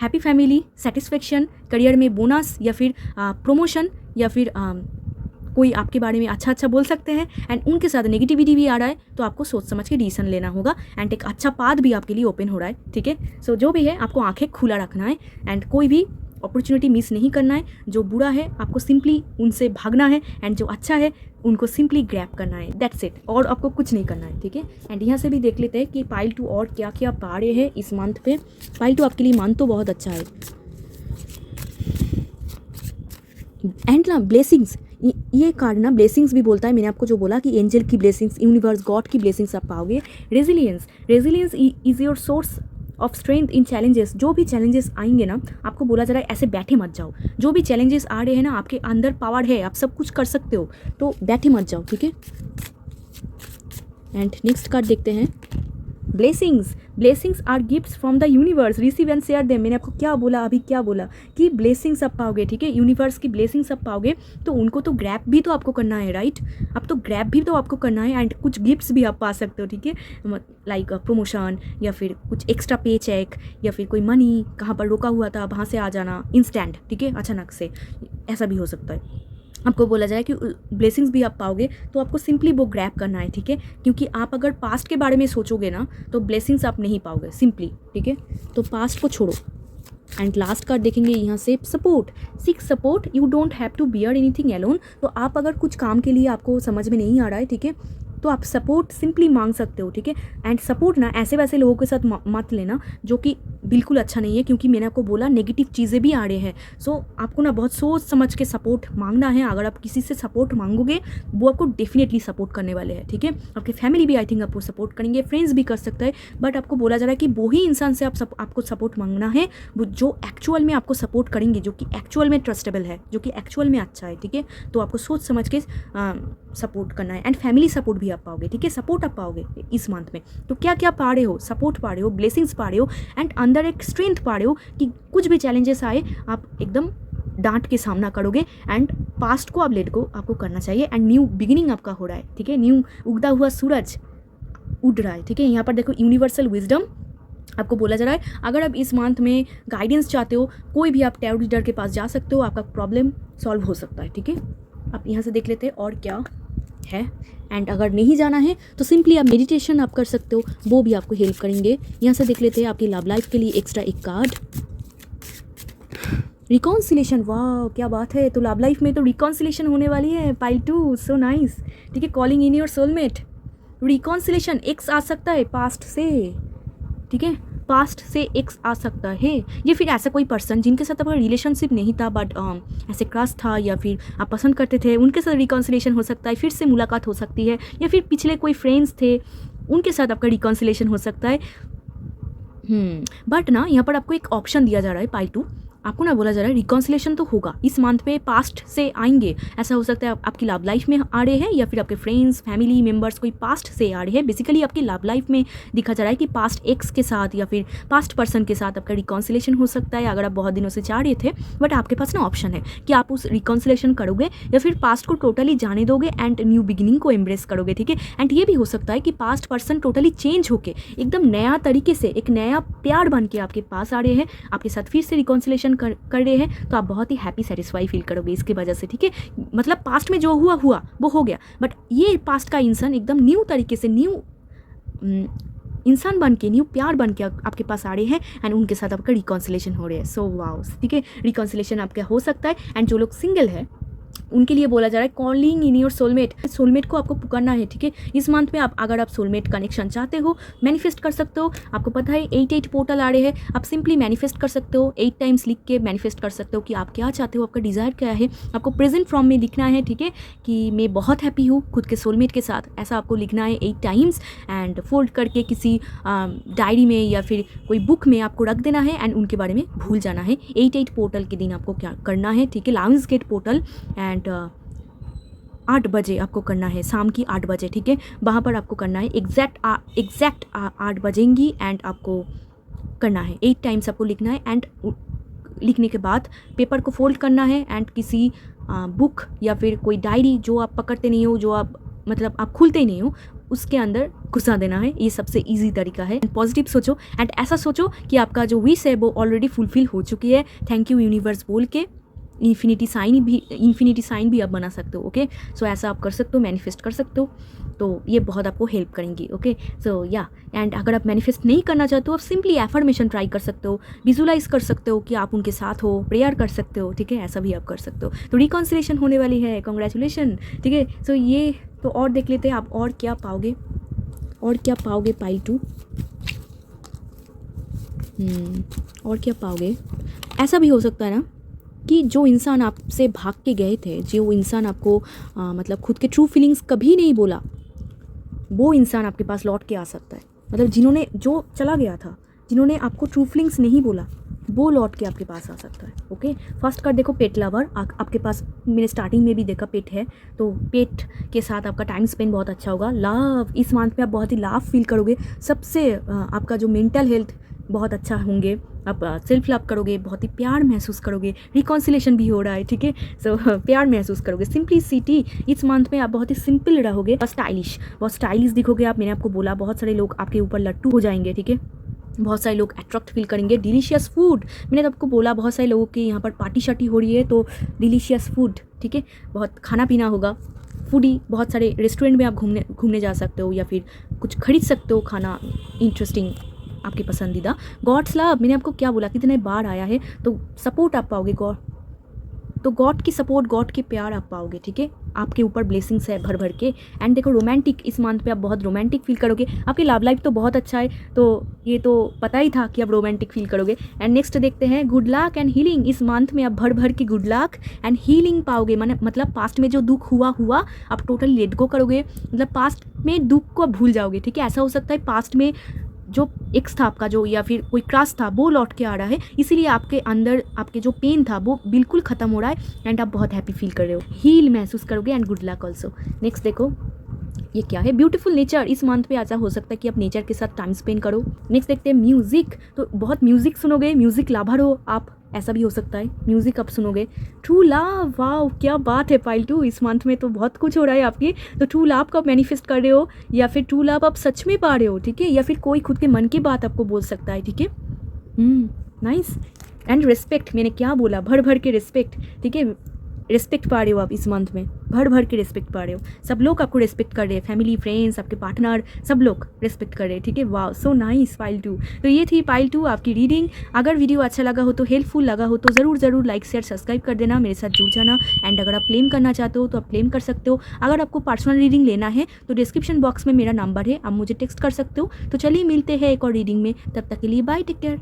happy family, satisfaction, career में बोनस, या फिर प्रमोशन, या फिर कोई आपके बारे में अच्छा बोल सकते हैं, एंड उनके साथ नेगेटिविटी भी आ रहा है। तो आपको सोच समझ के डिसीजन लेना होगा, एंड एक अच्छा पाथ भी आपके लिए ओपन हो रहा है, ठीक है। सो जो भी है आपको आंखें खुला रखना है, एंड कोई भी अपॉर्चुनिटी मिस नहीं करना है। जो बुरा है आपको सिंपली उनसे भागना है, एंड जो अच्छा है उनको सिंपली ग्रैब करना है, दैट्स इट, और आपको कुछ नहीं करना है, ठीक है। एंड यहाँ से भी देख लेते हैं कि पाइल 2 और क्या क्या पा रहे हैं इस मंथ पे। पाइल 2 आपके लिए मंथ तो बहुत अच्छा है। एंड ना ब्लेसिंग्स, ये कार्ड ना ब्लेसिंग्स भी बोलता है। मैंने आपको जो बोला कि एंजल की ब्लेसिंग्स, यूनिवर्स गॉड की ब्लेसिंग्स आप पाओगे। Resilience is your source of strength in challenges. जो भी चैलेंजेस आएंगे ना, आपको बोला जा रहा है ऐसे बैठे मत जाओ। जो भी चैलेंजेस आ रहे हैं ना, आपके अंदर पावर है, आप सब कुछ कर सकते हो, तो बैठे मत जाओ, ठीक है। एंड नेक्स्ट कार्ड देखते हैं, blessings are gifts from the universe, receive and share them. मैंने आपको क्या बोला, अभी क्या बोला कि ब्लेसिंग्स आप पाओगे, ठीक है। यूनिवर्स की ब्लेसिंग्स आप पाओगे, तो उनको तो ग्रैब भी तो आपको करना है, राइट। अब तो ग्रैब भी तो आपको करना है, एंड कुछ गिफ्ट्स भी आप पा सकते हो, ठीक है। लाइक प्रमोशन, या फिर कुछ एक्स्ट्रा पे चेक, या फिर कोई मनी कहाँ पर रोका हुआ था वहाँ से आ जाना इंस्टेंट, ठीक है, अचानक से, ऐसा भी हो सकता है। आपको बोला जाए कि ब्लेसिंग्स भी आप पाओगे, तो आपको सिंपली वो ग्रैब करना है, ठीक है। क्योंकि आप अगर पास्ट के बारे में सोचोगे ना तो ब्लेसिंग्स आप नहीं पाओगे सिंपली, ठीक है। तो पास्ट को छोड़ो। एंड लास्ट कार्ड देखेंगे यहाँ से, support. Seek support, you don't have to bear anything alone. तो आप अगर कुछ काम के लिए आपको समझ में नहीं आ रहा है, ठीक है, तो आप सपोर्ट सिंपली मांग सकते हो, ठीक है। एंड सपोर्ट ना ऐसे वैसे लोगों के साथ मत लेना जो कि बिल्कुल अच्छा नहीं है, क्योंकि मैंने आपको बोला नेगेटिव चीज़ें भी आ रहे हैं। सो आपको ना बहुत सोच समझ के सपोर्ट मांगना है। अगर आप किसी से सपोर्ट मांगोगे वो आपको डेफिनेटली सपोर्ट करने वाले हैं, ठीक है। आपके फैमिली भी आई थिंक आपको सपोर्ट करेंगे, फ्रेंड्स भी कर सकते हैं, बट आपको बोला जा रहा है कि वही इंसान से आपको सपोर्ट मांगना है वो जो एक्चुअल में आपको सपोर्ट करेंगे, जो कि एक्चुअल में ट्रस्टेबल है, जो कि एक्चुअल में अच्छा है, ठीक है। तो आपको सोच समझ के सपोर्ट करना है। एंड फैमिली सपोर्ट भी आप पाओगे, ठीक है। सपोर्ट आप पाओगे इस मंथ में। तो क्या क्या पा रहे हो, सपोर्ट पा रहे हो, ब्लेसिंग्स पा रहे हो, एंड अंदर एक स्ट्रेंथ पा रहे हो कि कुछ भी चैलेंजेस आए आप एकदम डांट के सामना करोगे। एंड पास्ट को आप लेट गो आपको करना चाहिए। एंड न्यू बिगिनिंग आपका हो रहा है, ठीक है। न्यू उगता हुआ सूरज उड़ रहा है, ठीक है। यहाँ पर देखो यूनिवर्सल विजडम आपको बोला जा रहा है। अगर आप इस मंथ में गाइडेंस चाहते हो, कोई भी आप टैरो रीडर के पास जा सकते हो, आपका प्रॉब्लम सॉल्व हो सकता है, ठीक है। आप यहाँ से देख लेते हैं और क्या है। एंड अगर नहीं जाना है तो सिंपली आप मेडिटेशन आप कर सकते हो, वो भी आपको हेल्प करेंगे। यहाँ से देख लेते हैं आपकी लव लाइफ के लिए एक्स्ट्रा एक कार्ड, रिकॉन्सिलेशन। वाह क्या बात है। तो लव लाइफ में तो रिकॉन्सिलेशन होने वाली है, पाइल 2, सो नाइस, ठीक है। Calling in your soulmate, reconciliation. Ex आ सकता है पास्ट से, ठीक है, पास्ट से एक्स आ सकता है, या फिर ऐसा कोई पर्सन जिनके साथ आपका रिलेशनशिप नहीं था बट ऐसे क्रश था, या फिर आप पसंद करते थे, उनके साथ रिकॉन्सिलेशन हो सकता है, फिर से मुलाकात हो सकती है, या फिर पिछले कोई फ्रेंड्स थे उनके साथ आपका रिकॉन्सिलेशन हो सकता है। बट ना यहाँ पर आपको एक ऑप्शन दिया जा रहा है पाइल 2, आपको ना बोला जा रहा है रिकॉन्सिलेशन तो होगा इस मंथ पे, पास्ट से आएंगे। ऐसा हो सकता है आपकी लव लाइफ में आ रहे हैं, या फिर आपके फ्रेंड्स फैमिली मेंबर्स कोई पास्ट से आ रहे हैं। बेसिकली आपकी लव लाइफ में दिखा जा रहा है कि पास्ट एक्स के साथ या फिर पास्ट पर्सन के साथ आपका रिकॉन्सिलेशन हो सकता है। अगर आप बहुत दिनों से चाह रहे थे, बट आपके पास ना ऑप्शन है कि आप उस रिकॉन्सिलेशन करोगे या फिर पास्ट को टोटली जाने दोगे एंड न्यू बिगिनिंग को एम्ब्रेस करोगे, ठीक है। एंड ये भी हो सकता है कि पास्ट पर्सन टोटली चेंज होके एकदम नया तरीके से एक नया प्यार बन के आपके पास आ रहे हैं, आपके साथ फिर से रिकॉन्सिलेशन कर रहे हैं, तो आप बहुत ही हैप्पी सेटिस्फाई फील करोगे इसकी वजह से, ठीक है। मतलब पास्ट में जो हुआ वो हो गया, बट ये पास्ट का इंसान एकदम न्यू तरीके से न्यू इंसान बन के, न्यू प्यार बन के आपके पास आ रहे हैं एंड उनके साथ आपका रिकॉन्सिलेशन हो रहा है। सो वाओ, ठीक है, रिकॉन्सिलेशन आपका हो सकता है। एंड जो लोग सिंगल है उनके लिए बोला जा रहा है calling in your soulmate, soulmate को आपको पुकारना है, ठीक है। इस मंथ में आप अगर आप सोलमेट कनेक्शन चाहते हो, मैनिफेस्ट कर सकते हो। आपको पता है 8 पोर्टल आ रहे हैं, आप सिंपली मैनिफेस्ट कर सकते हो, 8 टाइम्स लिख के मैनिफेस्ट कर सकते हो कि आप क्या चाहते हो, आपका डिज़ायर क्या है। आपको प्रेजेंट फॉर्म में लिखना है, ठीक है, कि मैं बहुत हैप्पी हूँ खुद के सोलमेट के साथ, ऐसा आपको लिखना है 8 टाइम्स एंड फोल्ड करके किसी डायरी में या फिर कोई बुक में आपको रख देना है एंड उनके बारे में भूल जाना है। 8 पोर्टल के दिन आपको क्या करना है, ठीक है, लायंस गेट पोर्टल एंड 8 बजे आपको करना है, शाम की 8 बजे, ठीक है, वहाँ पर आपको करना है। एग्जैक्ट 8 बजेंगी एंड आपको करना है 8 टाइम्स आपको लिखना है। एंड लिखने के बाद पेपर को फोल्ड करना है एंड किसी बुक या फिर कोई डायरी जो आप पकड़ते नहीं हो, जो आप मतलब आप खुलते ही नहीं हो, उसके अंदर घुसा देना है। ये सबसे इजी तरीका है। पॉजिटिव सोचो एंड ऐसा सोचो कि आपका जो विश है वो ऑलरेडी फुलफिल हो चुकी है। थैंक यू यूनिवर्स बोल के इन्फिनिटी साइन भी आप बना सकते हो, ओके। सो ऐसा आप कर सकते हो, मैनिफेस्ट कर सकते हो, तो ये बहुत आपको हेल्प करेंगी, ओके। सो या एंड अगर आप मैनिफेस्ट नहीं करना चाहते हो, आप सिंपली एफर्मेशन ट्राई कर सकते हो, विजुलाइज कर सकते हो कि आप उनके साथ हो, प्रेयर कर सकते हो, ठीक है, ऐसा भी आप कर सकते हो। तो रिकॉन्सिलेशन होने वाली है, कॉन्ग्रेचुलेशन, ठीक है। सो ये तो और देख लेते हैं आप और क्या पाओगे, पाइल 2, और क्या पाओगे। ऐसा भी हो सकता है ना कि जो इंसान आपसे भाग के गए थे, जो इंसान आपको मतलब खुद के ट्रू फीलिंग्स कभी नहीं बोला, वो इंसान आपके पास लौट के आ सकता है। मतलब जिन्होंने जो चला गया था, जिन्होंने आपको ट्रू फीलिंग्स नहीं बोला, वो लौट के आपके पास आ सकता है, ओके। फर्स्ट कार्ड देखो पेट लवर, आपके पास मैंने स्टार्टिंग में भी देखा पेट है, तो पेट के साथ आपका टाइम स्पेंड बहुत अच्छा होगा। लव, इस मंथ में आप बहुत ही लव फील करोगे, सबसे आपका जो मेंटल हेल्थ बहुत अच्छा होंगे, आप सेल्फ लव करोगे, बहुत ही प्यार महसूस करोगे, रिकॉन्सिलेशन भी हो रहा है, ठीक है। सो प्यार महसूस करोगे, सिंपलिसिटी, इस मंथ में आप बहुत ही सिंपल रहोगे, बहुत स्टाइलिश दिखोगे आप। मैंने आपको बोला बहुत सारे लोग आपके ऊपर लट्टू हो जाएंगे, ठीक है, बहुत सारे लोग अट्रैक्ट फील करेंगे। डिलीशियस फूड, मैंने तो आपको बोला बहुत सारे लोगों के यहाँ पर पार्टी शार्टी हो रही है तो डिलीशियस फूड, ठीक है, बहुत खाना पीना होगा। फूडी, बहुत सारे रेस्टोरेंट में आप घूमने जा सकते हो या फिर कुछ खरीद सकते हो खाना इंटरेस्टिंग आपकी पसंदीदा। गॉड्स लव, मैंने आपको क्या बोला, कितने बार आया है, तो सपोर्ट आप पाओगे गॉड, तो गॉड की सपोर्ट, गॉड के प्यार आप पाओगे, ठीक है, आपके ऊपर ब्लेसिंग्स है भर भर के। एंड देखो रोमांटिक, इस मंथ पे आप बहुत रोमांटिक फील करोगे। आपकी लव लाइफ तो बहुत अच्छा है, तो ये तो पता ही था कि आप रोमांटिक फील करोगे। एंड नेक्स्ट देखते हैं गुड लक एंड हीलिंग, इस मंथ में आप भर भर के गुड लक एंड हीलिंग पाओगे। मतलब पास्ट में जो दुख हुआ आप टोटली लेट गो करोगे, मतलब पास्ट में दुख को आप भूल जाओगे, ठीक है। ऐसा हो सकता है पास्ट में जो एक्स था आपका, जो या फिर कोई क्रश था, वो लौट के आ रहा है, इसीलिए आपके अंदर आपके जो पेन था वो बिल्कुल ख़त्म हो रहा है एंड आप बहुत हैप्पी फील कर रहे हो, हील महसूस करोगे। And good luck also. Next देखो ये क्या है, ब्यूटीफुल नेचर, इस मंथ पे ऐसा हो सकता है कि आप नेचर के साथ टाइम स्पेंड करो। नेक्स्ट देखते हैं म्यूज़िक, तो बहुत म्यूज़िक सुनोगे, म्यूज़िक लवर हो आप, ऐसा भी हो सकता है, म्यूज़िक आप सुनोगे। ट्रू लव, वाओ क्या बात है पाइल 2, इस मंथ में तो बहुत कुछ हो रहा है आपकी। तो ट्रू लव को आप मैनिफेस्ट कर रहे हो या फिर ट्रू लव आप सच में पा रहे हो, ठीक है, या फिर कोई खुद के मन की बात आपको बोल सकता है, ठीक है। नाइस। एंड रिस्पेक्ट, मैंने क्या बोला, भर भर के रिस्पेक्ट, ठीक है, रिस्पेक्ट पा रहे हो आप इस मंथ में, भर भर के रिस्पेक्ट पा रहे हो। सब लोग आपको रिस्पेक्ट कर रहे हैं, फैमिली, फ्रेंड्स, आपके पार्टनर, सब लोग रिस्पेक्ट कर रहे हैं, ठीक है। वाह सो नाइस पाइल 2। तो ये थी पाइल 2 आपकी रीडिंग। अगर वीडियो अच्छा लगा हो तो, हेल्पफुल लगा हो तो ज़रूर लाइक शेयर सब्सक्राइब कर देना, मेरे साथ जुड़ जाना। एंड अगर आप क्लेम करना चाहते हो तो आप क्लेम कर सकते हो। अगर आपको पर्सनल रीडिंग लेना है तो डिस्क्रिप्शन बॉक्स में मेरा नंबर है, आप मुझे टेक्स्ट कर सकते हो। तो चलिए मिलते हैं एक और रीडिंग में, तब तक के लिए बाय, टेक केयर।